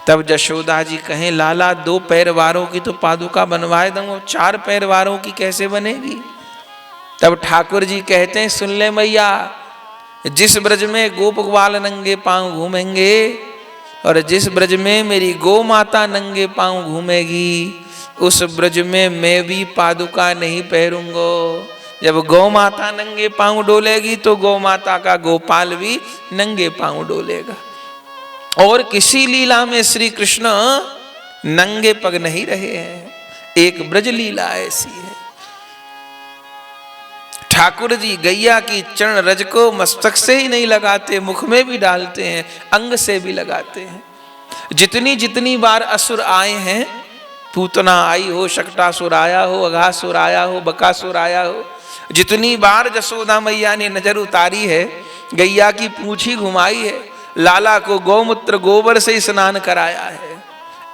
तब जशोदा जी कहें, लाला 2 पैर वारों की तो पादुका बनवाए दूं, 4 पैर वारों की कैसे बनेगी? तब ठाकुर जी कहते हैं, सुन ले मैया, जिस ब्रज में गोप ग्वाल नंगे पांव घूमेंगे और जिस ब्रज में मेरी गौ माता नंगे पांव घूमेगी, उस ब्रज में मैं भी पादुका नहीं पहरूंगा। जब गौ माता नंगे पांव डोलेगी तो गौ माता का गोपाल भी नंगे पांव डोलेगा। और किसी लीला में श्री कृष्ण नंगे पग नहीं रहे हैं, एक ब्रज लीला ऐसी है। ठाकुर जी गैया की चरण रज को मस्तक से ही नहीं लगाते, मुख में भी डालते हैं, अंग से भी लगाते हैं। जितनी जितनी बार असुर आए हैं, पूतना आई हो, शकटासुर आया हो, अघासुर आया हो, बकासुर आया हो, जितनी बार जसोदा मैया ने नजर उतारी है, गैया की पूंछी घुमाई है, लाला को गौमूत्र गोबर से स्नान कराया है,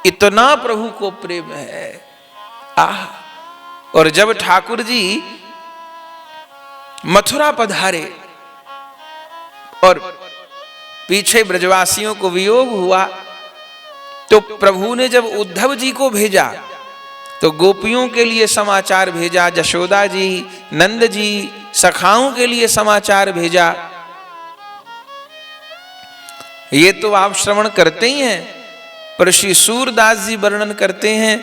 इतना प्रभु को प्रेम है। आह! और जब ठाकुर जी मथुरा पधारे और पीछे ब्रजवासियों को वियोग हुआ, तो प्रभु ने जब उद्धव जी को भेजा तो गोपियों के लिए समाचार भेजा, जशोदा जी, नंद जी, सखाओं के लिए समाचार भेजा। ये तो आप श्रवण करते ही हैं, पर श्री सूरदास जी वर्णन करते हैं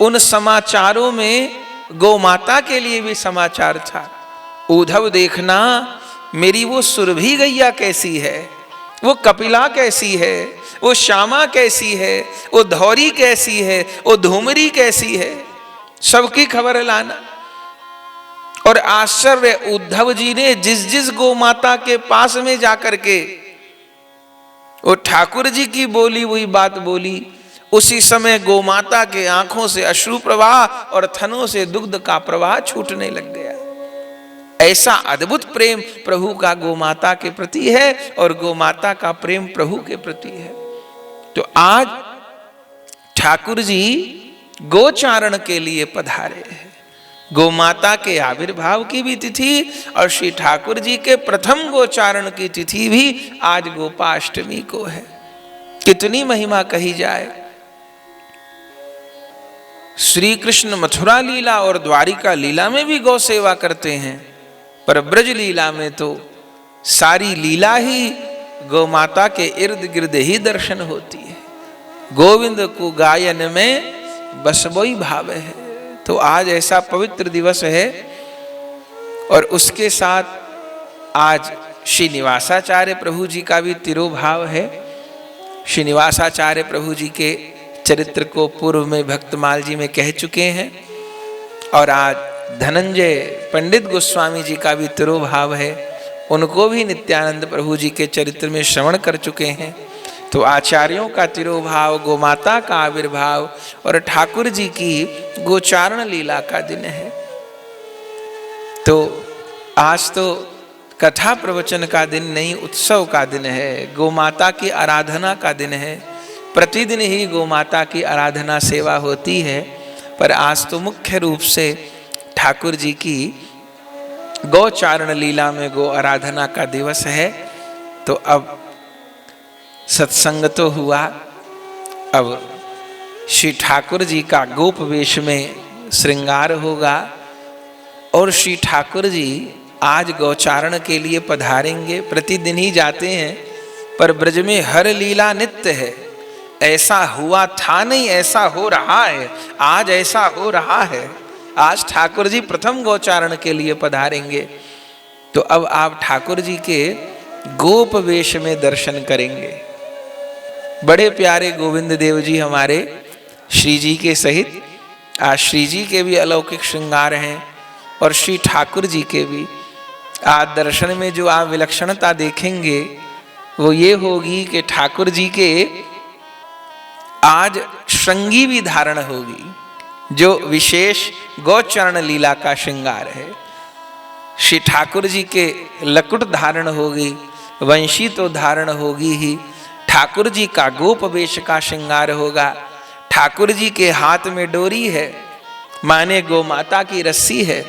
उन समाचारों में गौ माता के लिए भी समाचार था। उद्धव देखना, मेरी वो सुरभि गैया कैसी है, वो कपिला कैसी है, वो श्यामा कैसी है, वो धौरी कैसी है, वो धूमरी कैसी है, सबकी खबर लाना। और आश्चर्य, उद्धव जी ने जिस जिस गौ माता के पास में जाकर के वो ठाकुर जी की बोली हुई बात बोली। उसी समय गोमाता के आंखों से अश्रु प्रवाह और थनों से दुग्ध का प्रवाह छूटने लग गया। ऐसा अद्भुत प्रेम प्रभु का गोमाता के प्रति है और गोमाता का प्रेम प्रभु के प्रति है। तो आज ठाकुर जी गोचारण के लिए पधारे हैं। गोमाता के आविर्भाव की भी तिथि और श्री ठाकुर जी के प्रथम गोचारण की तिथि भी आज गोपाष्टमी को है। कितनी महिमा कही जाए। श्री कृष्ण मथुरा लीला और द्वारिका लीला में भी गौ सेवा करते हैं, पर ब्रज लीला में तो सारी लीला ही गोमाता के इर्द गिर्द ही दर्शन होती है। गोविंद को गायन में बस वही भाव है। तो आज ऐसा पवित्र दिवस है और उसके साथ आज श्रीनिवासाचार्य प्रभु जी का भी तिरोभाव है। श्रीनिवासाचार्य प्रभु जी के चरित्र को पूर्व में भक्तमाल जी में कह चुके हैं और आज धनंजय पंडित गोस्वामी जी का भी तिरोभाव है। उनको भी नित्यानंद प्रभु जी के चरित्र में श्रवण कर चुके हैं। तो आचार्यों का तिरोभाव, गोमाता का आविर्भाव और ठाकुर जी की गोचारण लीला का दिन है। तो आज तो कथा प्रवचन का दिन नहीं, उत्सव का दिन है। गोमाता की आराधना का दिन है। प्रतिदिन ही गोमाता की आराधना सेवा होती है, पर आज तो मुख्य रूप से ठाकुर जी की गोचारण लीला में गो आराधना का दिवस है। तो अब सत्संग तो हुआ, अब श्री ठाकुर जी का गोप वेश में श्रृंगार होगा और श्री ठाकुर जी आज गौचारण के लिए पधारेंगे। प्रतिदिन ही जाते हैं, पर ब्रज में हर लीला नित्य है। ऐसा हुआ था नहीं, ऐसा हो रहा है। आज ऐसा हो रहा है। आज ठाकुर जी प्रथम गौचारण के लिए पधारेंगे। तो अब आप ठाकुर जी के गोप वेश में दर्शन करेंगे। बड़े प्यारे गोविंद देव जी हमारे श्री जी के सहित आज श्री जी के भी अलौकिक श्रृंगार हैं और श्री ठाकुर जी के भी। आज दर्शन में जो आप विलक्षणता देखेंगे वो ये होगी कि ठाकुर जी के आज श्रृंगी भी धारण होगी, जो विशेष गौचरण लीला का श्रृंगार है। श्री ठाकुर जी के लकुट धारण होगी, वंशी तो धारण होगी ही। ठाकुर जी का गोप वेश का श्रृंगार होगा। ठाकुर जी के हाथ में डोरी है, माने गोमाता की रस्सी है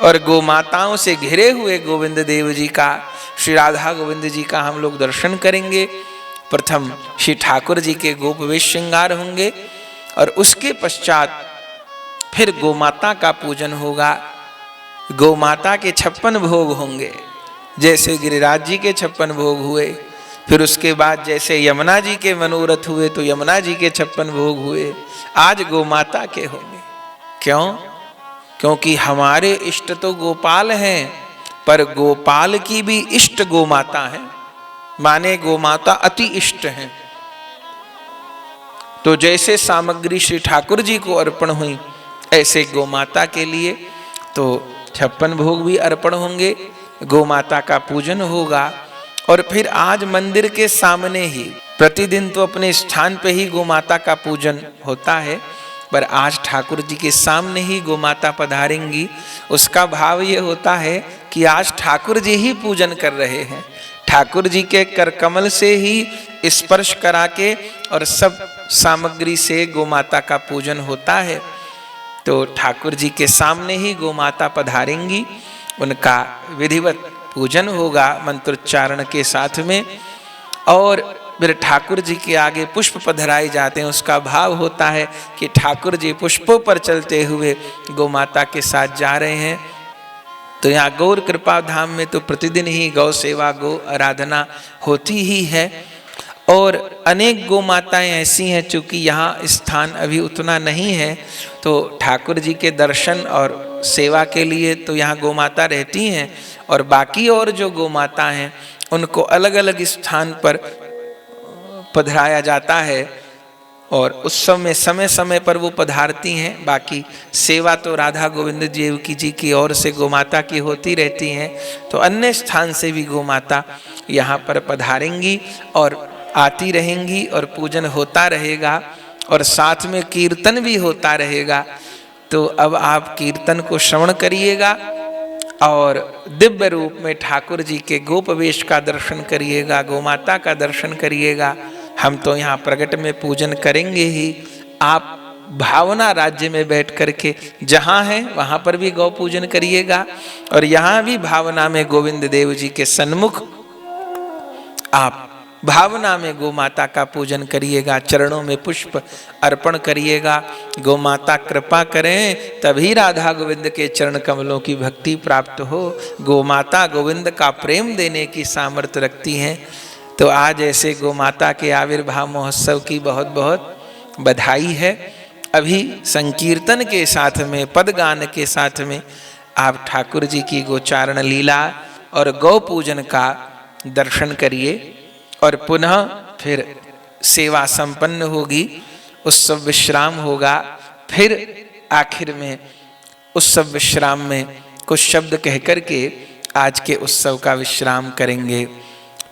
और गोमाताओं से घिरे हुए गोविंद देव जी का, श्री राधा गोविंद जी का हम लोग दर्शन करेंगे। प्रथम श्री ठाकुर जी के गोप वेश श्रृंगार होंगे और उसके पश्चात फिर गोमाता का पूजन होगा। गोमाता के 56 भोग होंगे, जैसे गिरिराज जी के 56 भोग हुए। फिर उसके बाद जैसे यमुना जी के मनोरथ हुए तो यमुना जी के 56 भोग हुए। आज गोमाता के होंगे। क्यों? क्योंकि हमारे इष्ट तो गोपाल हैं, पर गोपाल की भी इष्ट गोमाता है, माने गोमाता अति इष्ट हैं। तो जैसे सामग्री श्री ठाकुर जी को अर्पण हुई, ऐसे गोमाता के लिए तो 56 भोग भी अर्पण होंगे। गोमाता का पूजन होगा और फिर आज मंदिर के सामने ही, प्रतिदिन तो अपने स्थान पे ही गोमाता का पूजन होता है, पर आज ठाकुर जी के सामने ही गोमाता पधारेंगी। उसका भाव ये होता है कि आज ठाकुर जी ही पूजन कर रहे हैं। ठाकुर जी के कर कमल से ही स्पर्श करा के और सब सामग्री से गोमाता का पूजन होता है। तो ठाकुर जी के सामने ही गोमाता पधारेंगी, उनका विधिवत पूजन होगा मंत्रोच्चारण के साथ में। और फिर ठाकुर जी के आगे पुष्प पधराए जाते हैं। उसका भाव होता है कि ठाकुर जी पुष्पों पर चलते हुए गोमाता के साथ जा रहे हैं। तो यहाँ गौर कृपा धाम में तो प्रतिदिन ही गौ सेवा, गौ आराधना होती ही है। और अनेक गौ माताएँ ऐसी हैं, चूँकि यहाँ स्थान अभी उतना नहीं है, तो ठाकुर जी के दर्शन और सेवा के लिए तो यहाँ गौ माता रहती हैं, और बाकी और जो गौ माता हैं उनको अलग अलग स्थान पर पधराया जाता है और उत्सव में समय समय पर वो पधारती हैं। बाकी सेवा तो राधा गोविंद जी की ओर से गोमाता की होती रहती हैं। तो अन्य स्थान से भी गोमाता यहाँ पर पधारेंगी और आती रहेंगी और पूजन होता रहेगा और साथ में कीर्तन भी होता रहेगा। तो अब आप कीर्तन को श्रवण करिएगा और दिव्य रूप में ठाकुर जी के गोपवेश का दर्शन करिएगा, गोमाता का दर्शन करिएगा। हम तो यहाँ प्रगट में पूजन करेंगे ही, आप भावना राज्य में बैठ करके जहाँ हैं वहाँ पर भी गौ पूजन करिएगा और यहाँ भी भावना में गोविंद देव जी के सन्मुख आप भावना में गौ माता का पूजन करिएगा, चरणों में पुष्प अर्पण करिएगा। गौ माता कृपा करें तभी राधा गोविंद के चरण कमलों की भक्ति प्राप्त हो। गौ माता गोविंद का प्रेम देने की सामर्थ्य रखती हैं। तो आज ऐसे गौ माता के आविर्भाव महोत्सव की बहुत बहुत बधाई है। अभी संकीर्तन के साथ में, पदगान के साथ में आप ठाकुर जी की गोचारण लीला और गौ पूजन का दर्शन करिए और पुनः फिर सेवा संपन्न होगी, उत्सव विश्राम होगा। फिर आखिर में उत्सव विश्राम में कुछ शब्द कह करके आज के उत्सव का विश्राम करेंगे।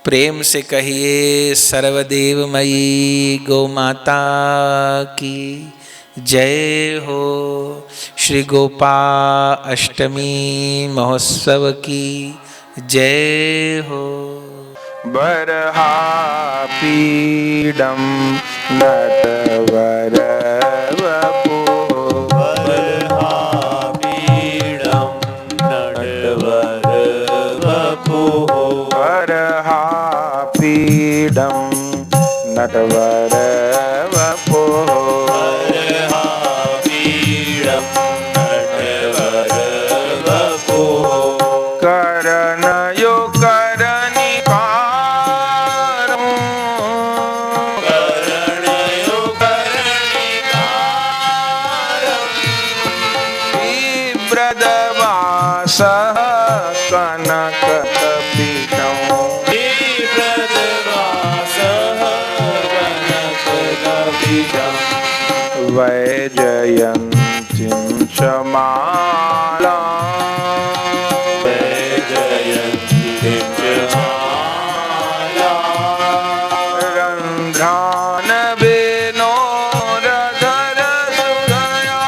प्रेम से कहिए सर्वदेवमयी गौ माता की जय हो। श्री गोपाल अष्टमी महोत्सव की जय हो। बरहा पीडम नटवर वपु, बरहा पीडम नटवर वपु, बरहा पीडम नटवर वपु, बरहा पीडम नटवर वपु, करनयो सह कनक कपिशं, वैजयन्तीं शमालां, वैजयन्तीं शमालां, रन्ध्रान् वेणोरधर सुधया,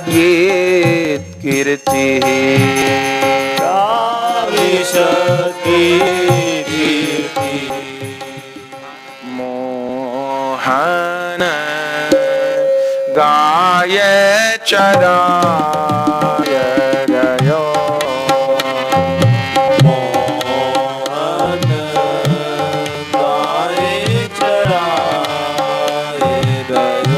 गीत कीर्ति, मोहन गाय चराय गयो, मोहन गाय चराय गयो,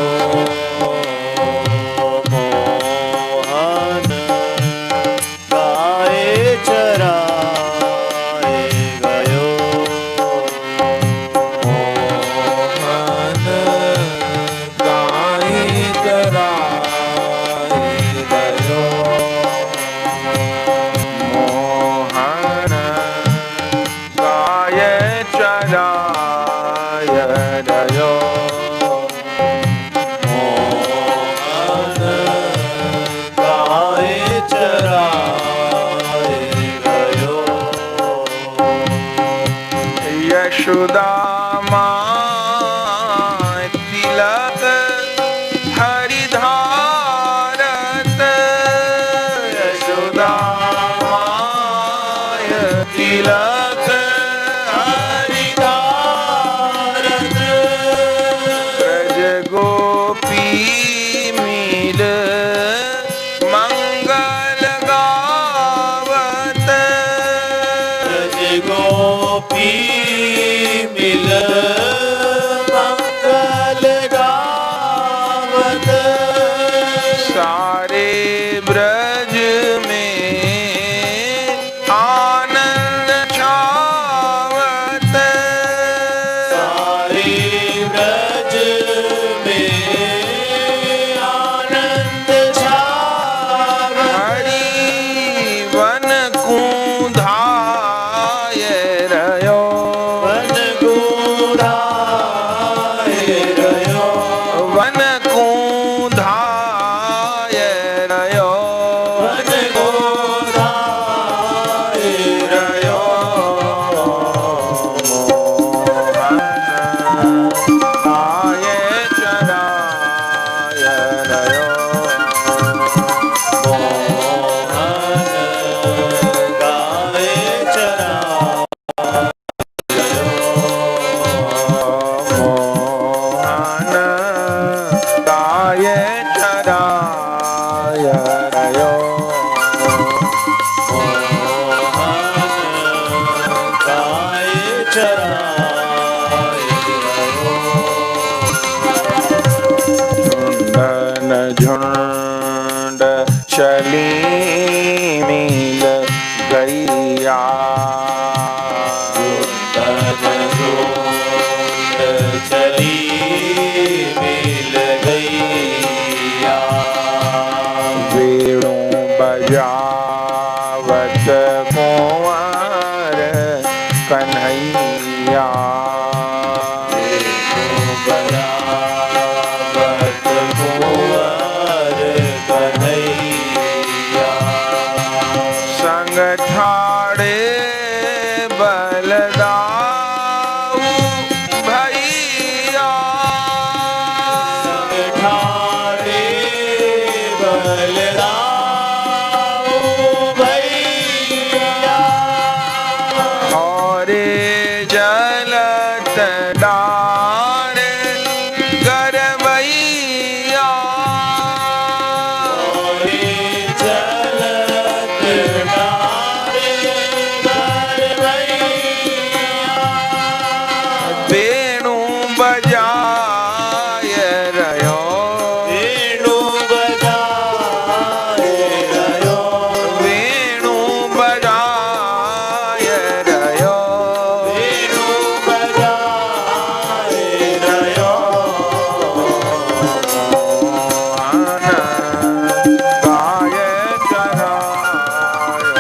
यशोदामा तिलक हरिधारत, यशोदामा तिलक हरिधारत, ब्रज गोपी मिल मंगल गावत, ब्रज गोपी मिल मंगल गावत, ठाड़े बलदाऊ भैया ठाड़े बलदाऊ भैया और जलत डार गरबैया वेणु बजाय रयो वेणु बजाए रयो वेणु बजाय रयो वेणु बजाए रयो गाय चराय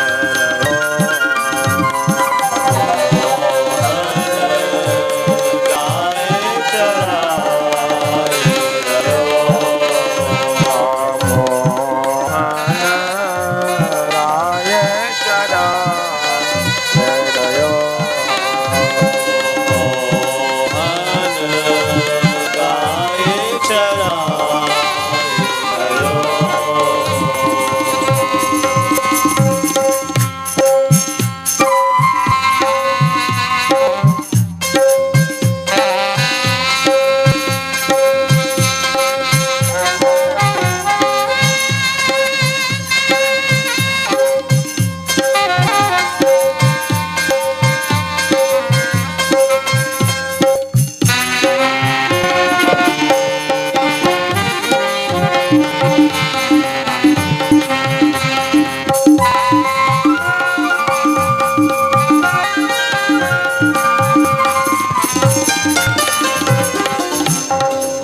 राय चराय रयो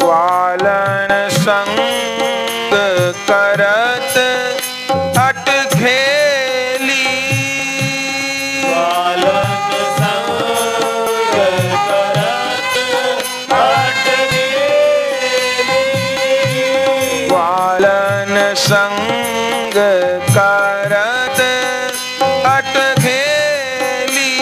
ग्वालन संग करत अट खेली ग्वालन संग करत अट खेली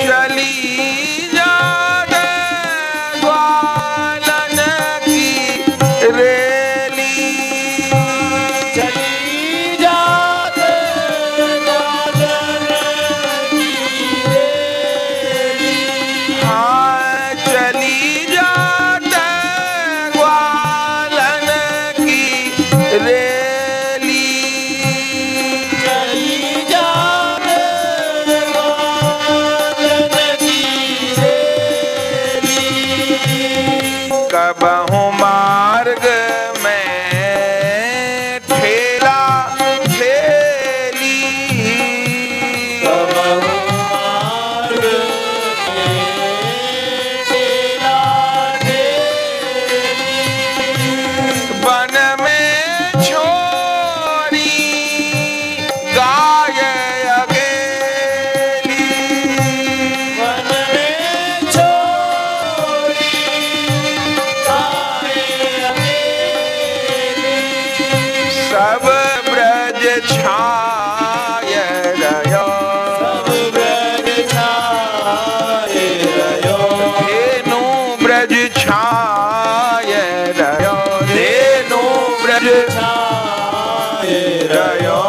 चली जात ग्वालन की रेली हाँ चली जात ग्वालन की रेली कबहु मार्ग में ठेला ठेली वन में छोरी गाय अकेली सब ब्रज छाय रयो धेनु ब्रज छाय रयो धेनु ब्रज रयो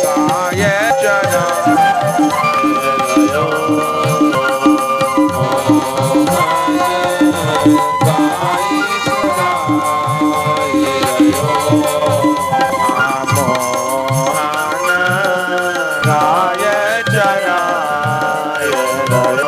गाय चरा राय चराय रयो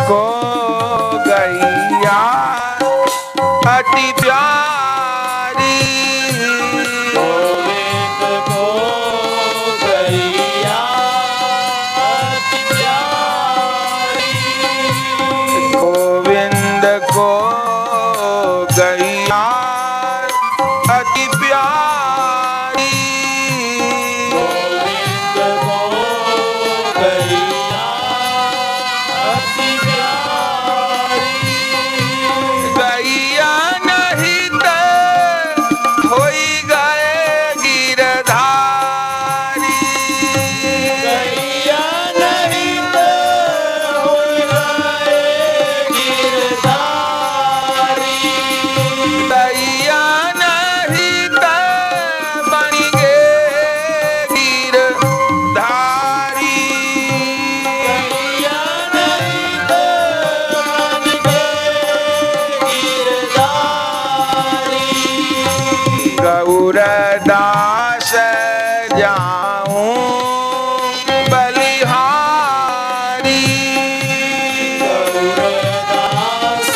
को गैया अति प्यारी। गोविंद को गैया अति प्यारी। गोविंद को गैया अति प्यारी। गोविंद को गैया अति प्यारी। गैया नहीं तो होई गए गिरधारी। गैया नहीं तो हो गए गिरधारी। गैया नहीं तो बन गए गिरधारी। गैया नहीं तो बन गए गिरधारी। गौरदास जाऊं बलिहारी। गौरदास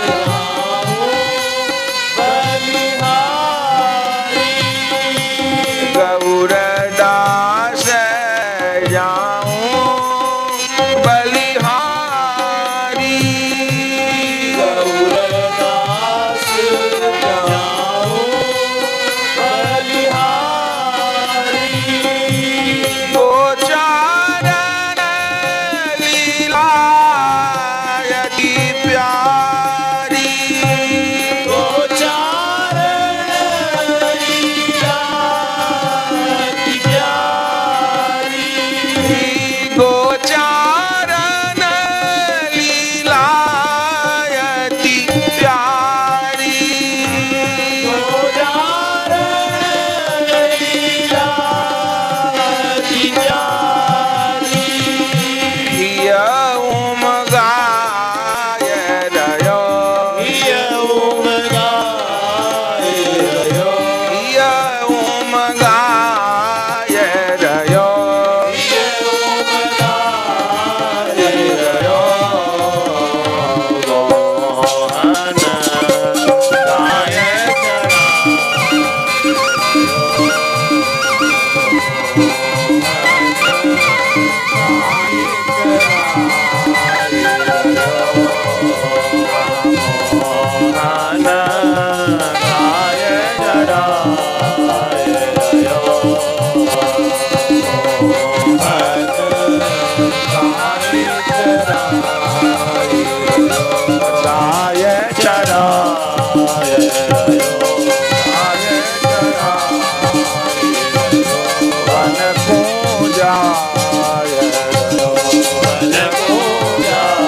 राहु बलिहारी। गौरदास जाऊं बलिहारी। गौरदास जाऊं बलिहारी। गोचारण लीलायति प्यारी। गोचारण लीला अति प्यारी। गोचारण लीलायति प्यारी। गोचारण लीला अति प्यारी। हियउम गाय रयो। हियउम गाय रयो। हियउम गाय रयो। हियउम गाय रयो। मोहन गाय मोहन गाय जराय रयो। मोहन गाय चराय रयो। गाय वन पूजाय रयो। वन पूजाय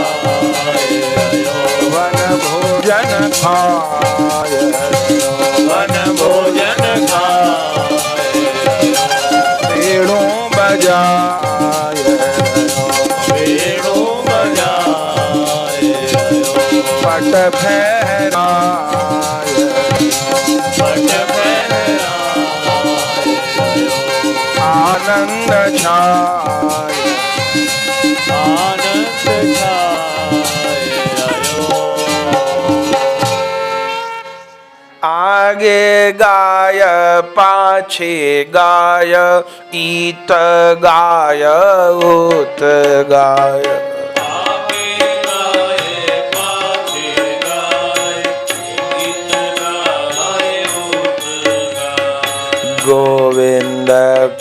रयो। वन भोजन खाय रयो। वन भोजन खाय रयो। पेड़ों बजाय रयो। वेणु बजाय रयो। पट फहराय रयो। पट फहराय रयो। आनंद छाय। आनंद छाय रयो। आगे गाय पाछे गाय ईत गाय उत गाय। आगे गाय पाछे गाय गीत गाय उत गाय। गोविंद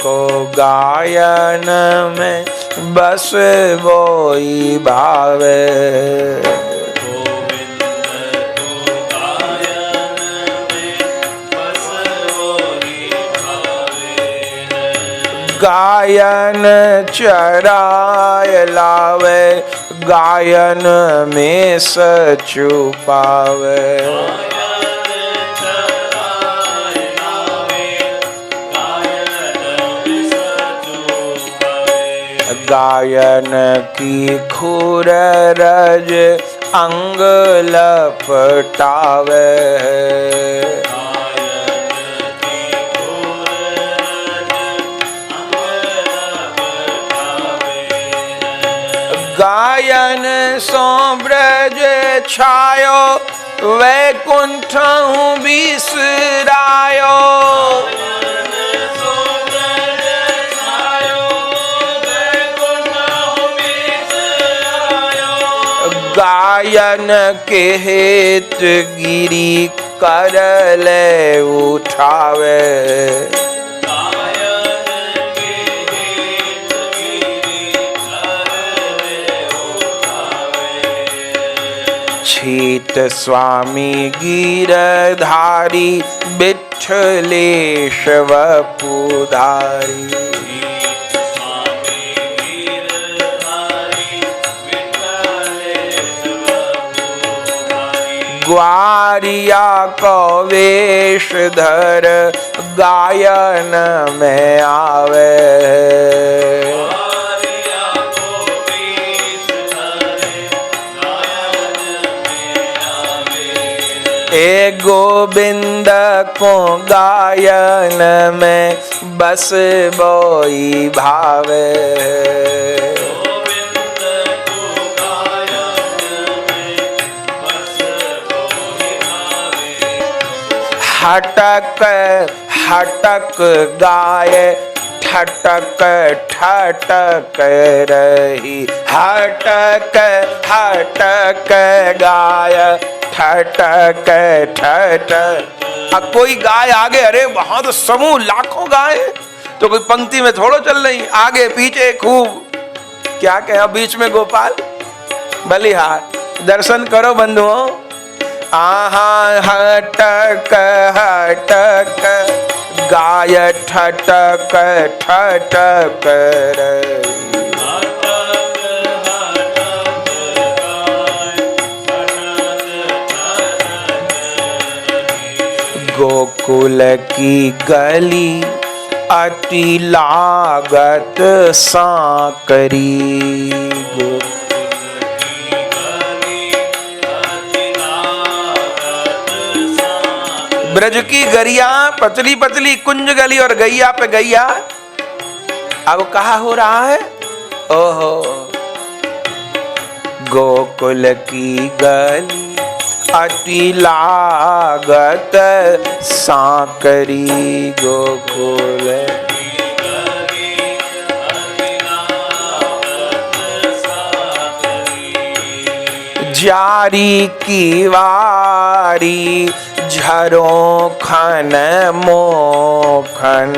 को गायन में बस वोई भावे। गोविंद को गायन में बस वही भावे। गायन चराय लावे गायन में सचु पावे। गायन की खुर रज अंग लपटावे। गायन सो ब्रज छायो वैकुंठ बिसरायो। गायन के हेत गिरी कर ले उठावे। छीत स्वामी गिरधारी विठलेश वपुधारी। ग्वारिया को वेश धर गायन में आवे। ए गोविंद को गायन में बस बोई भावे। हटक हटक गाय ठटक ठटक रही। हटक हटक गाय ठटक ठटक। अब कोई गाय आगे, अरे वहां तो समूह लाखों गाय, तो कोई पंक्ति में थोड़ो चल रही, आगे पीछे खूब। क्या कहा बीच में गोपाल बलिहार। दर्शन करो बंधुओं। आहा हटक हटक गाय ठटक ठटक रही। गोकुल की गली अति लागत सांकरी। ब्रज की गरिया पतली पतली कुंज गली और गैया पे गैया। अब कहा हो रहा है, ओहो गोकुल की गली अति लागत सांकरी। गोकुल जारी की वारी झरों खन मोखन।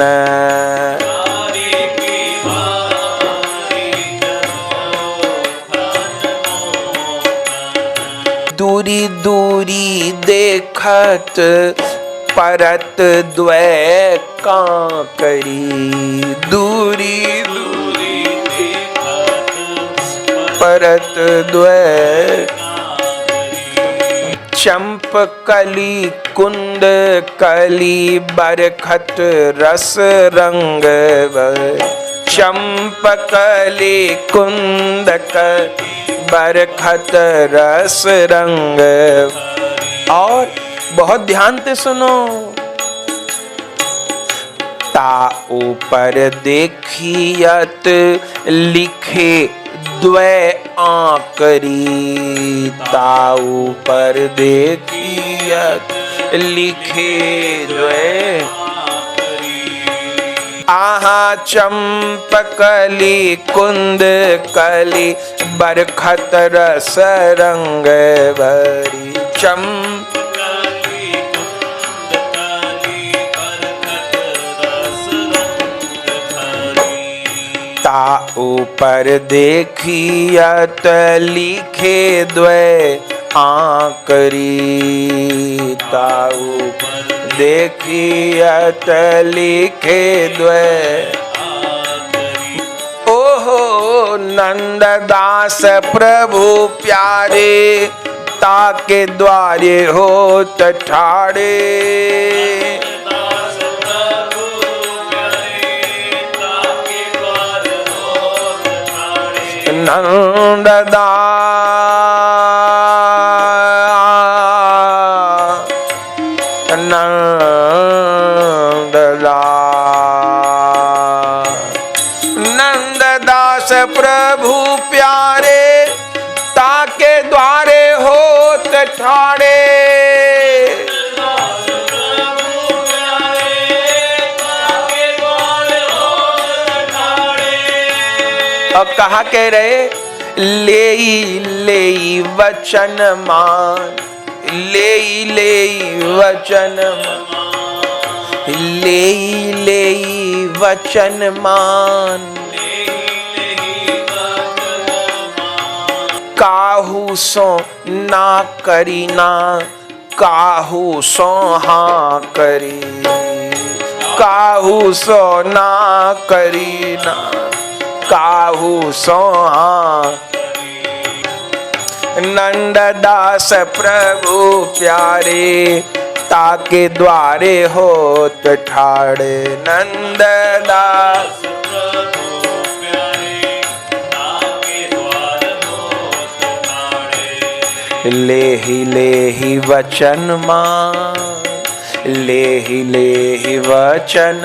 दूरी दूरी देखत परत द्वै कांकरी। दूरी दूरी देखत परत द्वै। चंपकली कुंद कली बरखत रस रंग। चंपकली कुंद बरखत रस रंग। और बहुत ध्यान से सुनो। ता ऊपर देखियत लिखे द्वै आंकरी। ता ऊपर देखियत लिखे द्वै। आहा चंपकली कुंद कली बरखत रस रंग भरी। चंपकली कुंद कली बरखत रस रंग भरी। ता ऊपर देखियत लिखे द्वै आंकरी। ता ऊपर देखियत लिखे द्वै। ओहो नंददास प्रभु प्यारे ताके द्वारे होत ठाड़े। नंददास प्रभु प्यारे द्वारे होत ठाड़े। अब कहा कह रहे, ले वचन मान, ले वचन मान, ले वचन मान। काहू सो ना करी ना, काहू सो हाँ करी, काहू सो ना करी ना, काहू सो हाँ। नंददास प्रभु प्यारे, ताके द्वारे होत ठाड़े। नंददास लेहि वचन मान, लेहि वचन।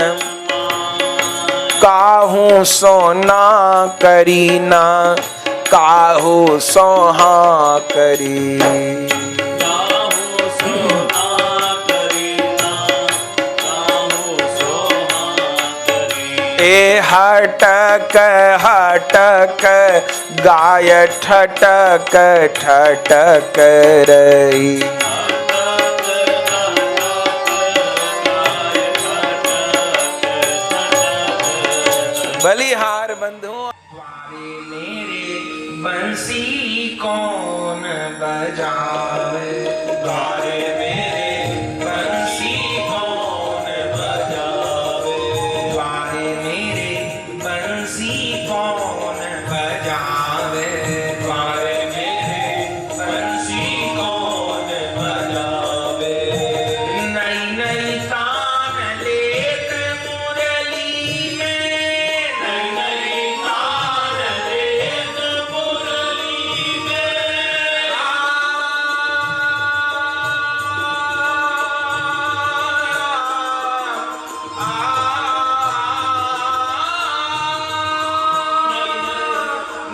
काहू सो ना करी ना, काहू सो हाँ करी। ए हटक हटक गाय ठटक ठटक रही। बलिहार बंधु मेरे बंसी कौन बजावे, द्वारे मेरे बंसी कौन बजावे, द्वारे मेरे बंसी कौन बजावे, द्वारे मेरे बंसी कौन बजावे। नई नई तान लेत मुरली में, नई नई तान लेत मुरली में।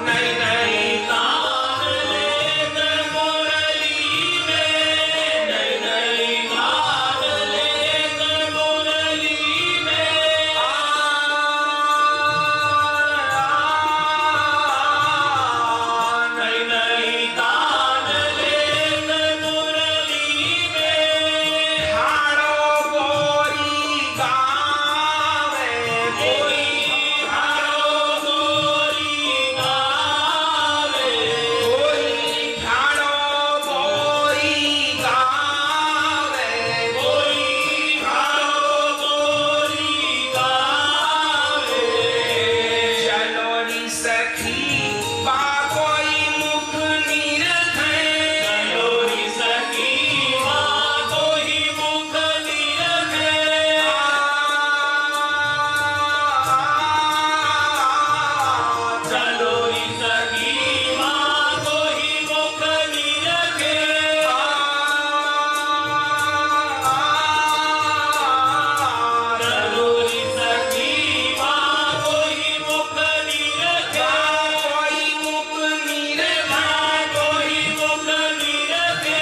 नई नई तान लेत मुरली में, नई नई तान लेत मुरली में। नई नई तान लेत मुरली में। हारो गोरी गावे कोई, हारो गोरी गावे कोई, हारो गोरी गावे कोई, हारो गोरी गावे। चलो री सखी बा कोई मुख निरखे, चलो री सखी बा कोई मुख निरखे। चलो री सखी बा कोई मुख निरखे। चलो री सखी बा कोई मुख निरखे, कोई मुख निरखा, कोई मुख निरखे,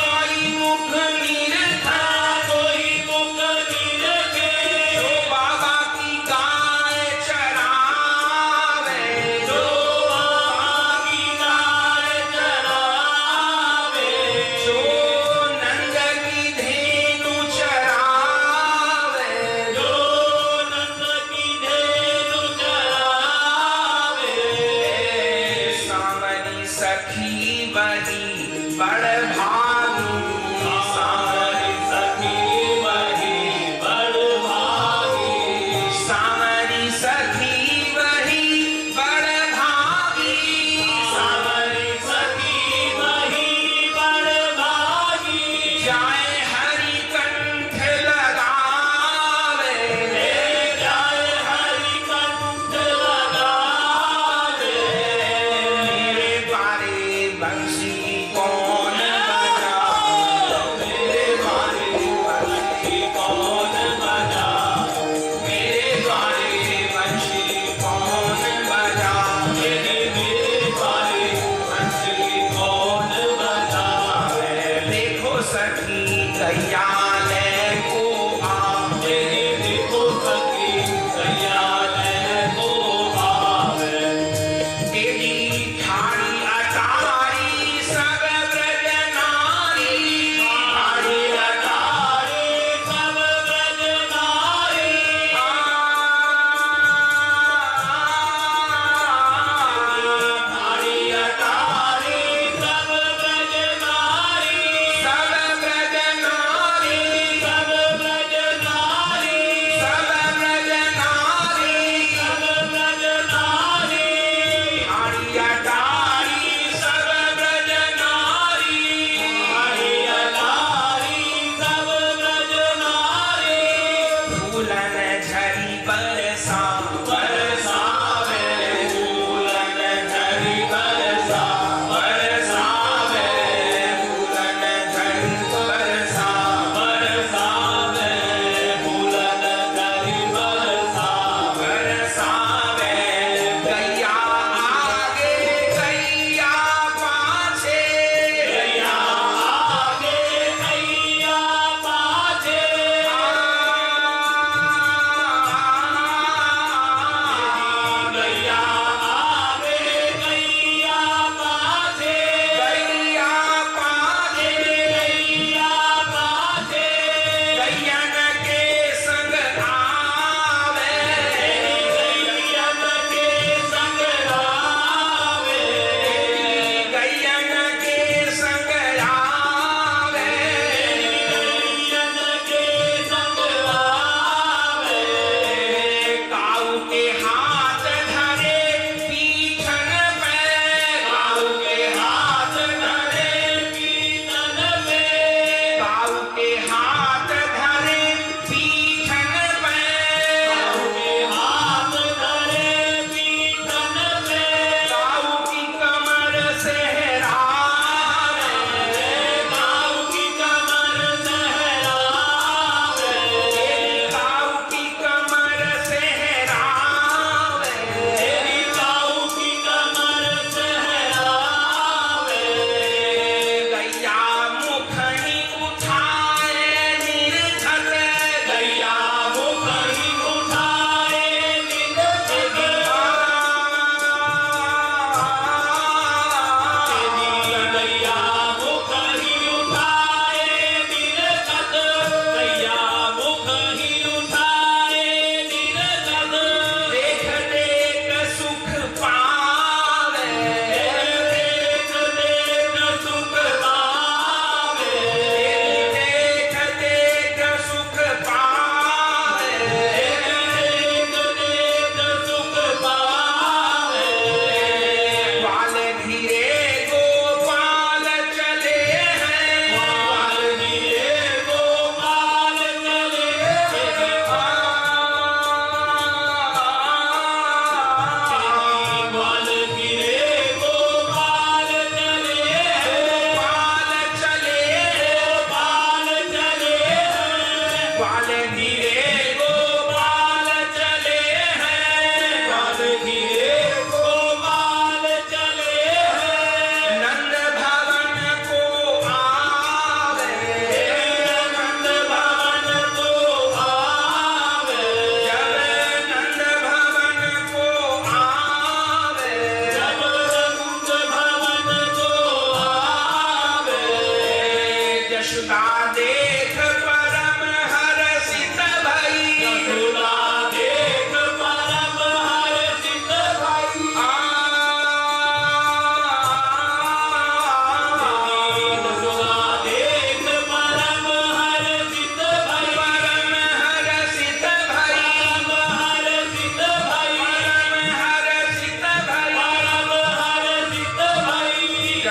कोई मुख निरखा, कोई मुख निरखे। जो बाबा की गाय चरावे, जो बाबा की गाय चरावे, जो नंद की धेनु चरावे, जो नंद की धेनु चरावे। सावरी सखी बही बड़ भागी, सावरी सखी बही बड़ भागी, सावरी सखी बही बड़ भागी, सावरी सखी बही बड़ भागी। जाए हरि कंठ लगावे, जाए हरि कंठ लगावे। मेरे बारे बंसी कौन बजावे, मेरे बारे बंसी कौन बजावे, मेरे बारे बंसी कौन बजावे, मेरे बारे बंसी कौन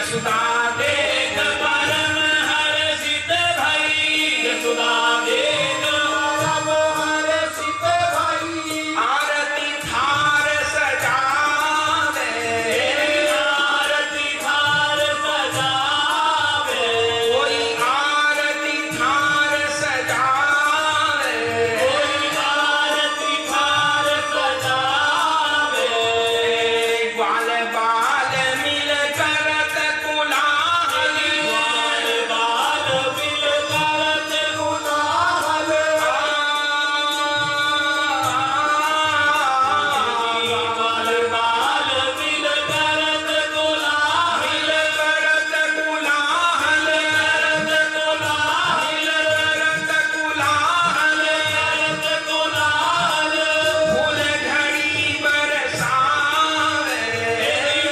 यशोदा देख परम हर्षित भई यशोदा देख परम हर्षित भई आरती थार सजावे आरती थार सजावे कोई आरती थार सजावे कोई आरती थार सजावे ग्वाल बाल मिल करत कुलाहल बाल बाल मिल करत कुलाहल बाल बाल मिल करत कोलाहल मिल करत कुलाहल करत कोलाहल करत कुलाहल करत कोलाहल फूल घड़ी बरसावे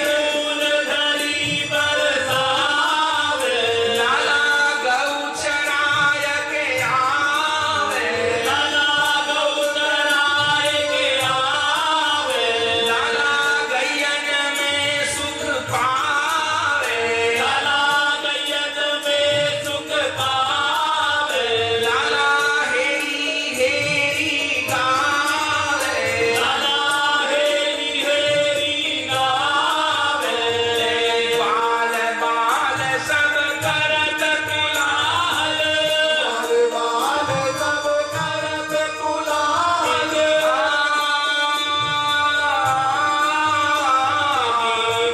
फूल धरी बरसावे लाला गौ चराय के आवे लाला गौ चराय के आवे लाला गैयन में सुख पावे लाला गैयन में सुख पावे लाला हेरी हेरी गावे लाला हेरी हेरी गावे बाल बाल सब करत कुलाहल बाल सब करत कुलाहल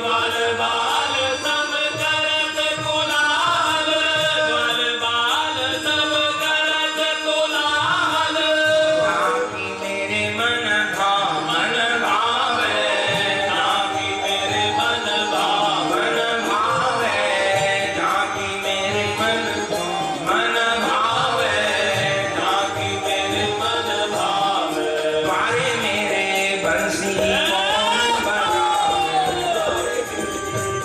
बाल बाल सब करत कोलाहल बाल बाल सब करत कोलाहल ताकि मेरे मन भावे ताकि मेरे मन भावन भावे ताकि मेरे मन भावे ताकि मेरे मन भावे मारे मेरे बंसी कौन बजावे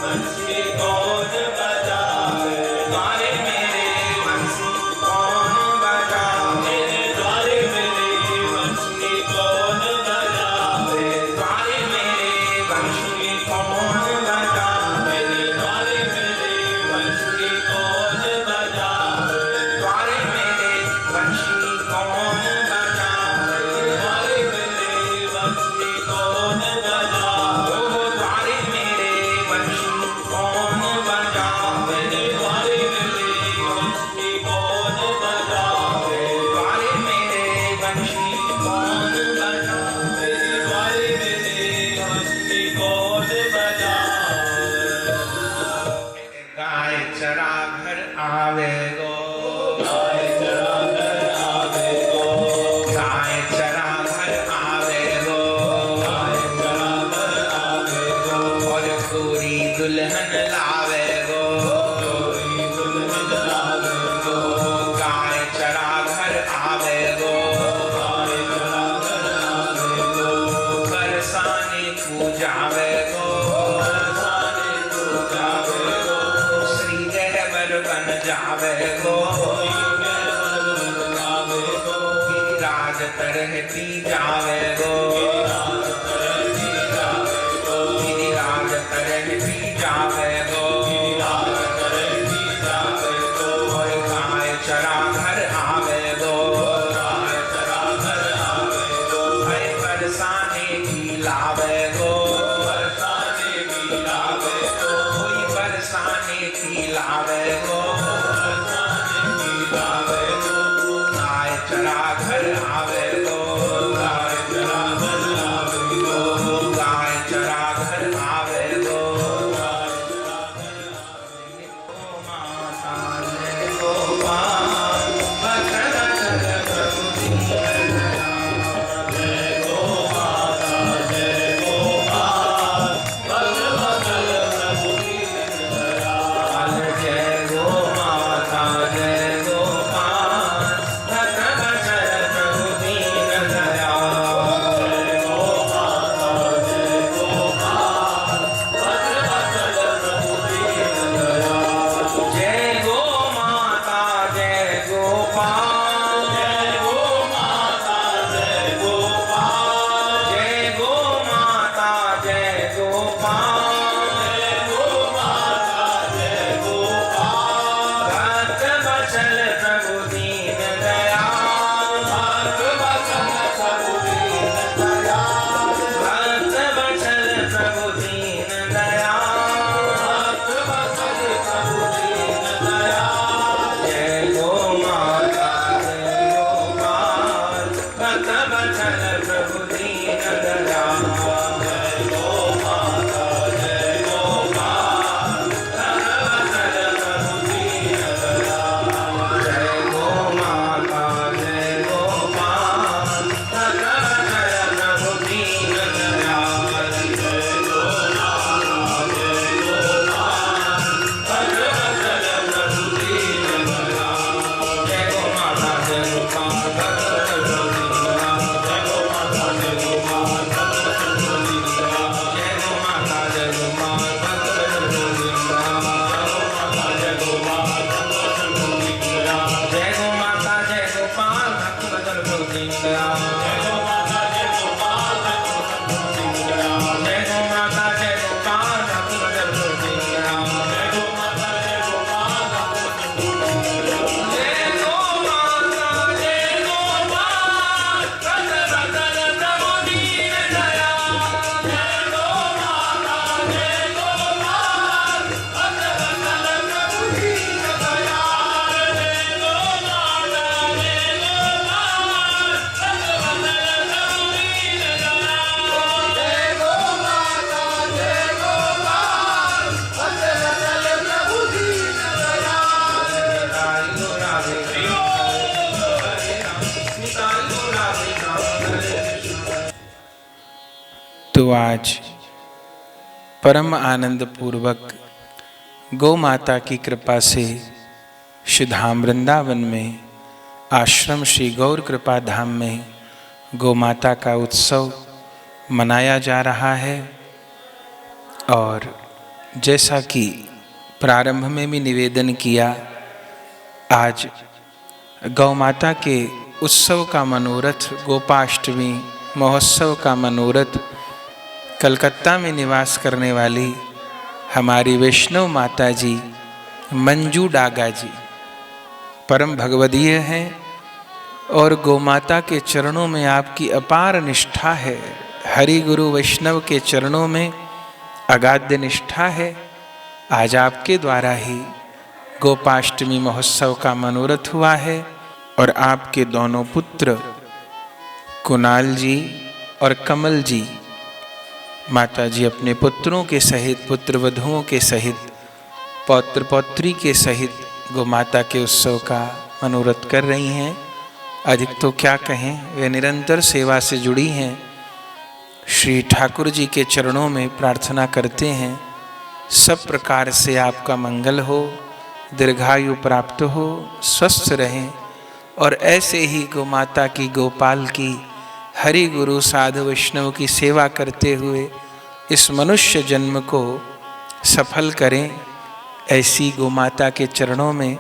बंसी कौन बजावे मारे मेरे बंसी कौन बजावे मेरे द्वारे मेरे बंसी कौन बजावे मारे मेरे बंसी कौन बजावे मेरे द्वारे मेरे बंसी कौन बजावे द्वारे मेरे बंसी कौन बजावे द्वारे मेरे बंसी कौन बजावे ओ द्वारे मेरे बंसी कौन बजावे मेरे द्वारे मेरे बंसी कौन बजावे द्वारे मेरे बंसी कौन बजावे मेरे द्वारे मेरे बंसी कौन बजावे गाय चरा घर आवे गो गाय चरा कर आवे गो गाय चरा घर आवे गो गाय चरा कर आवे गो और पूरी दुल्हन लावे गो गोरी दुल्हन लावे गो गाय चरा घर आवे गो गाय चरा कर आवे गो बरसाने पूजावे गो बरसाने को जावे गो श्री गहबर बन जावे गो गावे गो राज तरह पी जावे गो राज तरह जावे गो राज तरह पी जावे गो राज तरह जावे गो और गाय चरा घर आवे गो गाय चरा कर आवे गो हरे बरसाने की लावे गो बरसाने की लावे गो कोई बरसाने की लावे गो बरसाने की लावे गो गाय चरा घर आवे गो गाय चरा कर आवे गो गाय चरा घर आवे गो गाय चरा कर माता जय गोपाल बखर कर प्रभु दीन जय गो माता जय गोपाल बल बल प्रभु की जय गो आज परम आनंद पूर्वक गौ माता की कृपा से श्री धाम वृंदावन में आश्रम श्री गौर कृपा धाम में गौ माता का उत्सव मनाया जा रहा है। और जैसा कि प्रारंभ में भी निवेदन किया, आज गौ माता के उत्सव का मनोरथ, गोपाष्टमी महोत्सव का मनोरथ कलकत्ता में निवास करने वाली हमारी वैष्णव माता जी मंजू डागा जी परम भगवदीय हैं और गौ माता के चरणों में आपकी अपार निष्ठा है। हरि गुरु वैष्णव के चरणों में अगाध निष्ठा है। आज आपके द्वारा ही गोपाष्टमी महोत्सव का मनोरथ हुआ है और आपके दोनों पुत्र कुणाल जी और कमल जी, माता जी अपने पुत्रों के सहित, पुत्र वधुओं के सहित, पौत्र पौत्री के सहित गौ माता के उत्सव का मनोरथ कर रही हैं। अधिक तो क्या कहें, वे निरंतर सेवा से जुड़ी हैं। श्री ठाकुर जी के चरणों में प्रार्थना करते हैं सब प्रकार से आपका मंगल हो, दीर्घायु प्राप्त हो, स्वस्थ रहें और ऐसे ही गौ माता की, गोपाल की, हरि गुरु साधु वैष्णव की सेवा करते हुए इस मनुष्य जन्म को सफल करें। ऐसी गौ माता के चरणों में,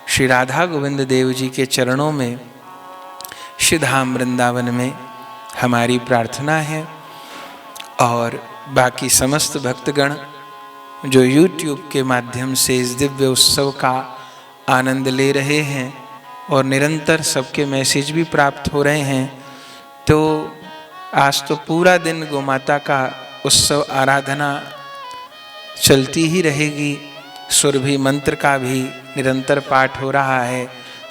श्री राधा गोविंद देव जी के चरणों में, श्री धाम वृंदावन में हमारी प्रार्थना है। और बाकी समस्त भक्तगण जो YouTube के माध्यम से इस दिव्य उत्सव का आनंद ले रहे हैं और निरंतर सबके मैसेज भी प्राप्त हो रहे हैं, तो आज तो पूरा दिन गौ माता का उत्सव आराधना चलती ही रहेगी। सुरभि मंत्र का भी निरंतर पाठ हो रहा है।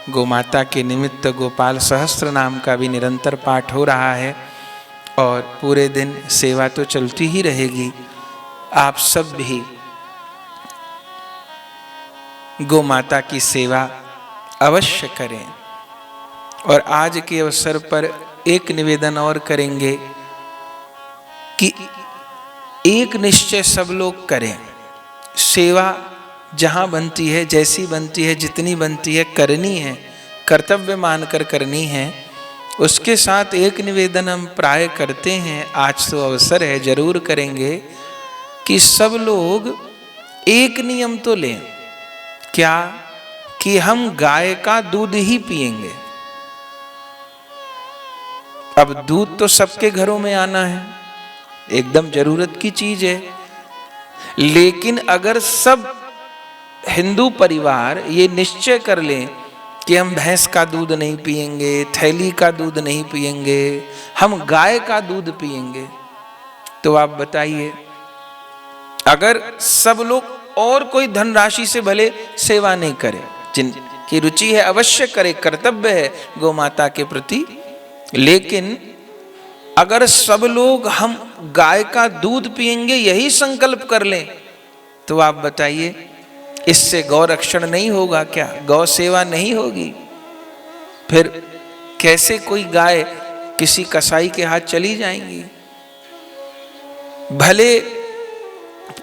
गौ माता के निमित्त गोपाल सहस्त्र नाम का भी निरंतर पाठ हो रहा है और पूरे दिन सेवा तो चलती ही रहेगी। आप सब भी गौ माता की सेवा अवश्य करें। और आज के अवसर पर एक निवेदन और करेंगे कि एक निश्चय सब लोग करें। सेवा जहाँ बनती है, जैसी बनती है, जितनी बनती है, करनी है, कर्तव्य मानकर करनी है। उसके साथ एक निवेदन हम प्राय करते हैं, आज तो अवसर है, जरूर करेंगे कि सब लोग एक नियम तो लें। क्या? कि हम गाय का दूध ही पिएंगे। अब दूध तो सबके घरों में आना है, एकदम जरूरत की चीज है। लेकिन अगर सब हिंदू परिवार ये निश्चय कर लें कि हम भैंस का दूध नहीं पिएंगे, थैली का दूध नहीं पिएंगे, हम गाय का दूध पिएंगे, तो आप बताइए, अगर सब लोग और कोई धनराशि से भले सेवा नहीं करे, जिनकी रुचि है अवश्य करे, कर्तव्य है गौ माता के प्रति, लेकिन अगर सब लोग हम गाय का दूध पिएंगे यही संकल्प कर लें, तो आप बताइए इससे गौ रक्षण नहीं होगा क्या? गौ सेवा नहीं होगी? फिर कैसे कोई गाय किसी कसाई के हाथ चली जाएंगी? भले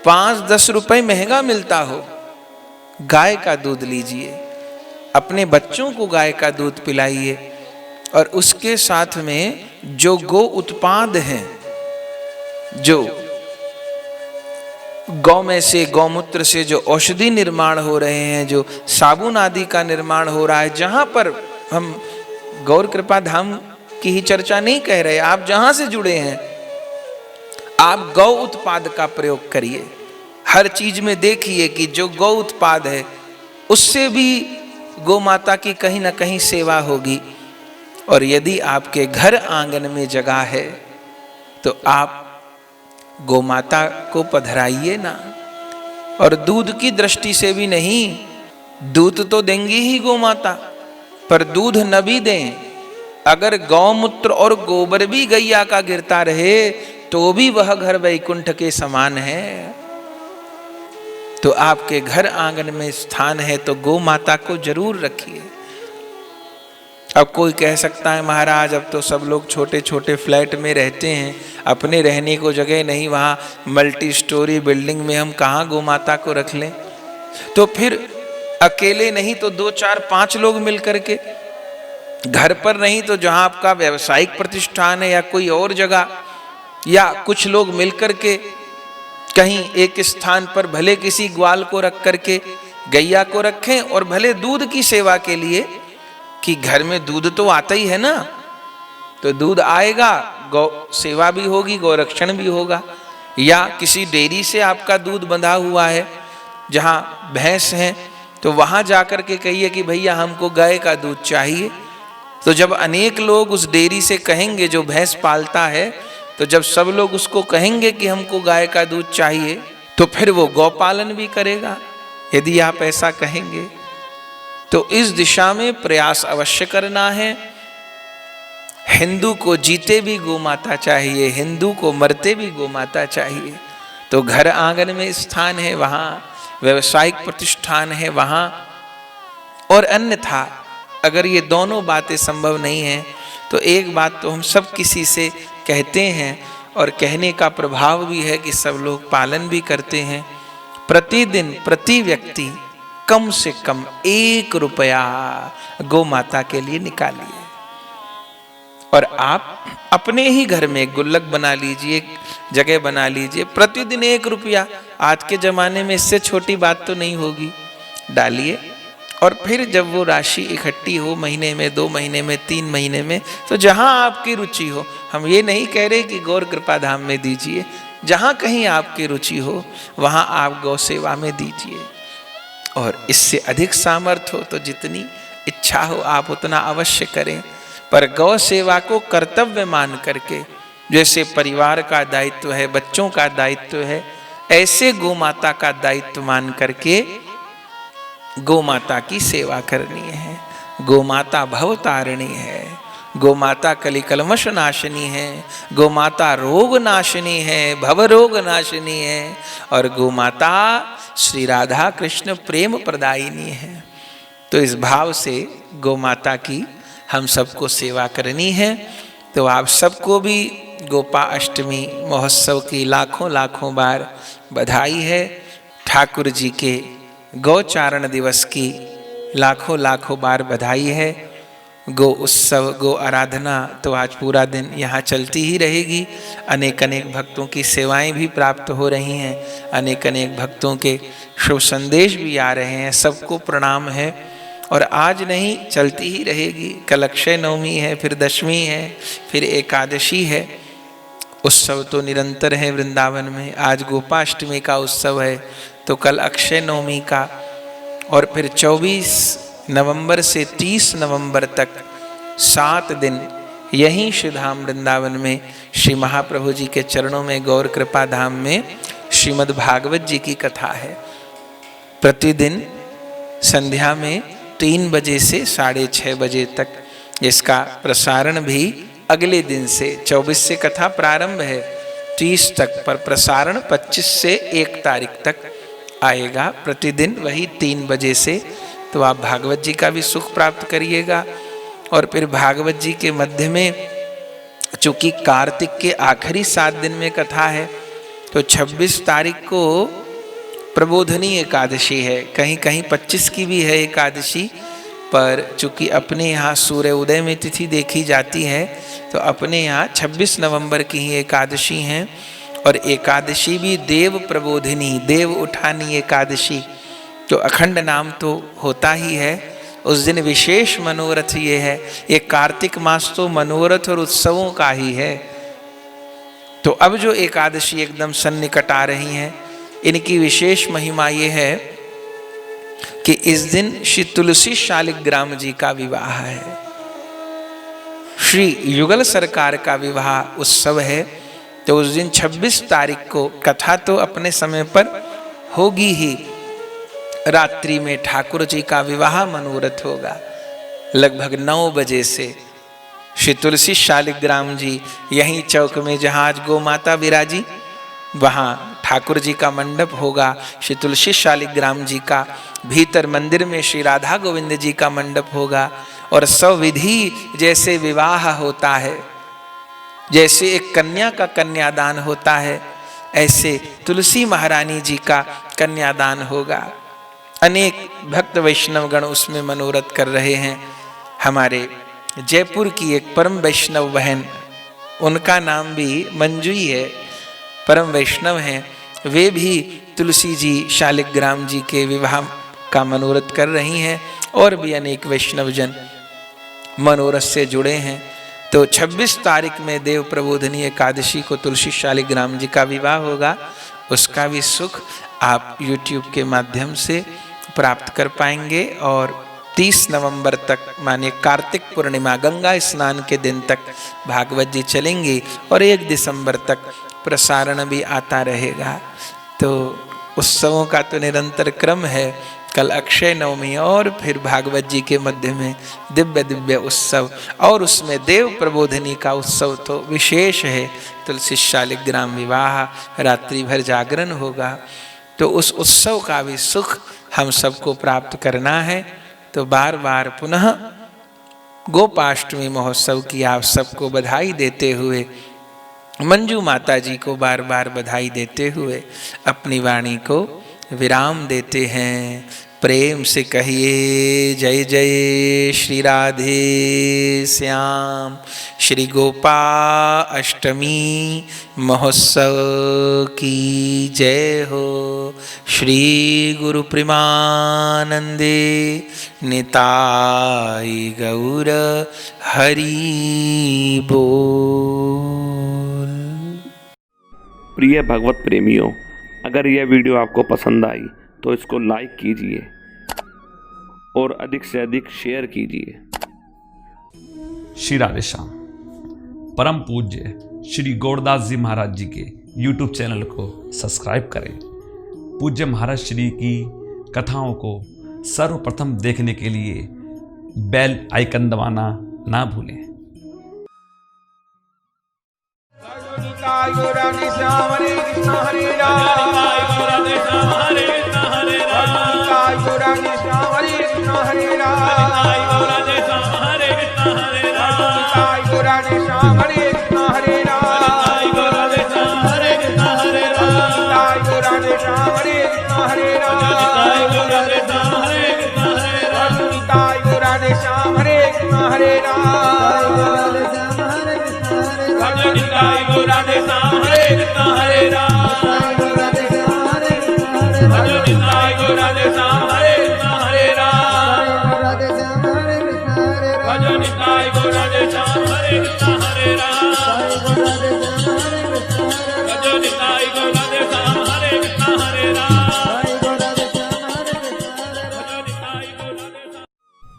5-10 रुपए महंगा मिलता हो, गाय का दूध लीजिए, अपने बच्चों को गाय का दूध पिलाइए और उसके साथ में जो गौ उत्पाद हैं, जो गौ में से, गौमूत्र से जो औषधि निर्माण हो रहे हैं, जो साबुन आदि का निर्माण हो रहा है, जहां पर हम गौर कृपा धाम की ही चर्चा नहीं कह रहे, आप जहां से जुड़े हैं आप गौ उत्पाद का प्रयोग करिए। हर चीज में देखिए कि जो गौ उत्पाद है उससे भी गौ माता की कहीं ना कहीं सेवा होगी। और यदि आपके घर आंगन में जगह है तो आप गौ माता को पधराइए ना। और दूध की दृष्टि से भी नहीं, दूध तो देंगी ही गौ माता, पर दूध न भी दें, अगर गौमूत्र और गोबर भी गैया का गिरता रहे तो भी वह घर वैकुंठ के समान है। तो आपके घर आंगन में स्थान है तो गौ माता को जरूर रखिए। अब कोई कह सकता है महाराज अब तो सब लोग छोटे छोटे फ्लैट में रहते हैं, अपने रहने को जगह नहीं, वहाँ मल्टी स्टोरी बिल्डिंग में हम कहाँ गौ माता को रख लें। तो फिर अकेले नहीं तो 2 4 5 लोग मिल करके, घर पर नहीं तो जहाँ आपका व्यावसायिक प्रतिष्ठान है या कोई और जगह, या कुछ लोग मिल करके कहीं एक स्थान पर भले किसी ग्वाल को रख करके गैया को रखें, और भले दूध की सेवा के लिए, कि घर में दूध तो आता ही है ना, तो दूध आएगा, गौ सेवा भी होगी, गौरक्षण भी होगा। या किसी डेयरी से आपका दूध बंधा हुआ है, जहाँ भैंस हैं, तो वहाँ जाकर के कहिए कि भैया हमको गाय का दूध चाहिए। तो जब अनेक लोग उस डेयरी से कहेंगे जो भैंस पालता है, तो जब सब लोग उसको कहेंगे कि हमको गाय का दूध चाहिए, तो फिर वो गौपालन भी करेगा, यदि आप ऐसा कहेंगे। तो इस दिशा में प्रयास अवश्य करना है। हिंदू को जीते भी गौ माता चाहिए, हिंदू को मरते भी गौ माता चाहिए। तो घर आंगन में स्थान है वहाँ, व्यवसायिक प्रतिष्ठान है वहाँ, और अन्यथा अगर ये दोनों बातें संभव नहीं हैं, तो एक बात तो हम सब किसी से कहते हैं, और कहने का प्रभाव भी है कि सब लोग पालन भी करते हैं। प्रतिदिन प्रति व्यक्ति कम से कम 1 रुपया गौ माता के लिए निकालिए, और आप अपने ही घर में एक गुल्लक बना लीजिए, जगह बना लीजिए, प्रतिदिन 1 रुपया। आज के जमाने में इससे छोटी बात तो नहीं होगी, डालिए। और फिर जब वो राशि इकट्ठी हो, महीने में, 2 महीने में, 3 महीने में, तो जहां आपकी रुचि हो, हम ये नहीं कह रहे कि गौर कृपा धाम में दीजिए, जहां कहीं आपकी रुचि हो वहां आप गौ सेवा में दीजिए। और इससे अधिक सामर्थ्य हो तो जितनी इच्छा हो आप उतना अवश्य करें, पर गौ सेवा को कर्तव्य मान करके, जैसे परिवार का दायित्व है, बच्चों का दायित्व है, ऐसे गौ माता का दायित्व मान करके गौ माता की सेवा करनी है। गौ माता भवतारिणी है, गौ माता कलिकलमश नाशिनी है, गौ माता रोग नाशिनी है, भव रोग नाशिनी है, और गौ माता श्री राधा कृष्ण प्रेम प्रदायिनी है। तो इस भाव से गौ माता की हम सबको सेवा करनी है। तो आप सबको भी गोपा अष्टमी महोत्सव की लाखों लाखों बार बधाई है। ठाकुर जी के गौचारण दिवस की लाखों लाखों बार बधाई है। गो उत्सव, गो आराधना तो आज पूरा दिन यहाँ चलती ही रहेगी। अनेक अनेक भक्तों की सेवाएं भी प्राप्त हो रही हैं, अनेक अनेक भक्तों के शुभ संदेश भी आ रहे हैं, सबको प्रणाम है। और आज नहीं, चलती ही रहेगी। कल अक्षय नवमी है, फिर दशमी है, फिर एकादशी है। उत्सव तो निरंतर है वृंदावन में। आज गोपाष्टमी का उत्सव है, तो कल अक्षय नवमी का, और फिर 24 नवंबर से 30 नवंबर तक 7 दिन यहीं श्री धाम वृंदावन में श्री महाप्रभु जी के चरणों में गौर कृपा धाम में श्रीमद् भागवत जी की कथा है। प्रतिदिन संध्या में 3 बजे से 6:30 बजे तक। इसका प्रसारण भी अगले दिन से 24 से कथा प्रारंभ है, 30 तक, पर प्रसारण 25 से 1 तारीख तक आएगा। प्रतिदिन वही 3 बजे से। तो आप भागवत जी का भी सुख प्राप्त करिएगा। और फिर भागवत जी के मध्य में, चूंकि कार्तिक के आखिरी 7 दिन में कथा है, तो 26 तारीख को प्रबोधनी एकादशी है। कहीं कहीं 25 की भी है एकादशी, पर चूंकि अपने यहाँ सूर्य उदय में तिथि देखी जाती है, तो अपने यहाँ 26 नवंबर की ही एकादशी हैं। और एकादशी भी देव प्रबोधिनी, देव उठानी एकादशी, जो अखंड नाम तो होता ही है। उस दिन विशेष मनोरथ ये है, ये कार्तिक मास तो मनोरथ और उत्सवों का ही है। तो अब जो एकादशी एकदम सन्निकट आ रही हैं, इनकी विशेष महिमा ये है कि इस दिन श्री तुलसी शालिग्राम जी का विवाह है, श्री युगल सरकार का विवाह उत्सव है। तो उस दिन 26 तारीख को कथा तो अपने समय पर होगी ही। रात्रि में ठाकुर जी का विवाह मनोरथ होगा लगभग 9 बजे से। श्री तुलसी शालिग्राम जी यहीं चौक में, जहाँ आज गौ माता विराजी, वहाँ ठाकुर जी का मंडप होगा। श्री तुलसी शालिग्राम जी का भीतर मंदिर में श्री राधा गोविंद जी का मंडप होगा। और सविधि जैसे विवाह होता है, जैसे एक कन्या का कन्यादान होता है, ऐसे तुलसी महारानी जी का कन्यादान होगा। अनेक भक्त वैष्णवगण उसमें मनोरथ कर रहे हैं। हमारे जयपुर की एक परम वैष्णव बहन, उनका नाम भी मंजू ही है, परम वैष्णव हैं, वे भी तुलसी जी शालिग्राम जी के विवाह का मनोरथ कर रही हैं। और भी अनेक वैष्णव जन मनोरथ से जुड़े हैं। तो 26 तारीख में देव प्रबोधिनी एकादशी को तुलसी शालिग्राम जी का विवाह होगा। उसका भी सुख आप YouTube के माध्यम से प्राप्त कर पाएंगे। और 30 नवंबर तक माने कार्तिक पूर्णिमा गंगा स्नान के दिन तक भागवत जी चलेंगे और 1 दिसंबर तक प्रसारण भी आता रहेगा। तो उत्सवों का तो निरंतर क्रम है। कल अक्षय नवमी और फिर भागवत जी के मध्य में दिव्य दिव्य उत्सव, और उसमें देव प्रबोधिनी का उत्सव तो विशेष है। तुलसी शालिग्राम विवाह, रात्रि भर जागरण होगा। तो उस उत्सव का भी सुख हम सबको प्राप्त करना है। तो बार बार पुनः गोपाष्टमी महोत्सव की आप सबको बधाई देते हुए, मंजू माता जी को बार बार बधाई देते हुए अपनी वाणी को विराम देते हैं। प्रेम से कहिए जय जय श्री राधे श्याम। श्री गोपाष्टमी महोत्सव की जय हो। श्री गुरु प्रेमानंदे निताई गौर हरि बोल। प्रिय भगवत प्रेमियों, अगर यह वीडियो आपको पसंद आई तो इसको लाइक कीजिए और अधिक से अधिक शेयर कीजिए। श्री राधे श्याम। परम पूज्य श्री गौरदास जी महाराज जी के YouTube चैनल को सब्सक्राइब करें। पूज्य महाराज श्री की कथाओं को सर्वप्रथम देखने के लिए बेल आइकन दबाना ना भूलें।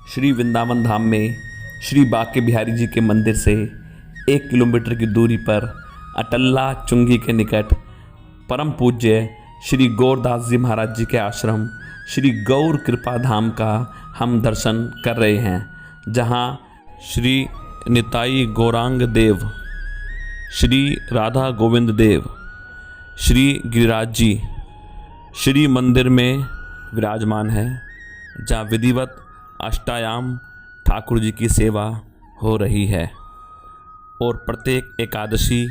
श्री वृंदावन धाम में श्री बांके बिहारी जी के मंदिर से 1 किलोमीटर की दूरी पर अटल्ला चुंगी के निकट परम पूज्य श्री गौरदास जी महाराज जी के आश्रम श्री गौर कृपा धाम का हम दर्शन कर रहे हैं, जहां श्री निताई गौरांग देव, श्री राधा गोविंद देव, श्री गिरिराज जी श्री मंदिर में विराजमान है, जहाँ विधिवत अष्टायाम ठाकुर जी की सेवा हो रही है। और प्रत्येक एकादशी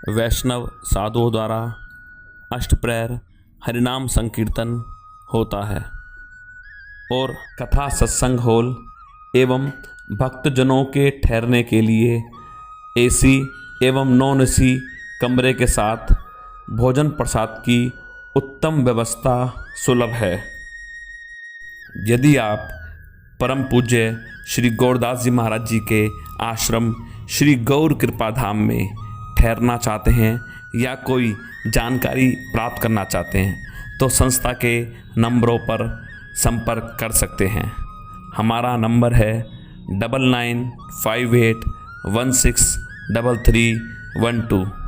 वैष्णव साधुओं द्वारा अष्टप्रहर हरिनाम संकीर्तन होता है और कथा सत्संग हॉल एवं भक्तजनों के ठहरने के लिए एसी एवं नॉन एसी कमरे के साथ भोजन प्रसाद की उत्तम व्यवस्था सुलभ है। यदि आप परम पूज्य श्री गौरदास जी महाराज जी के आश्रम श्री गौर कृपा धाम में ठहरना चाहते हैं या कोई जानकारी प्राप्त करना चाहते हैं तो संस्था के नंबरों पर संपर्क कर सकते हैं। हमारा नंबर है 9958163312।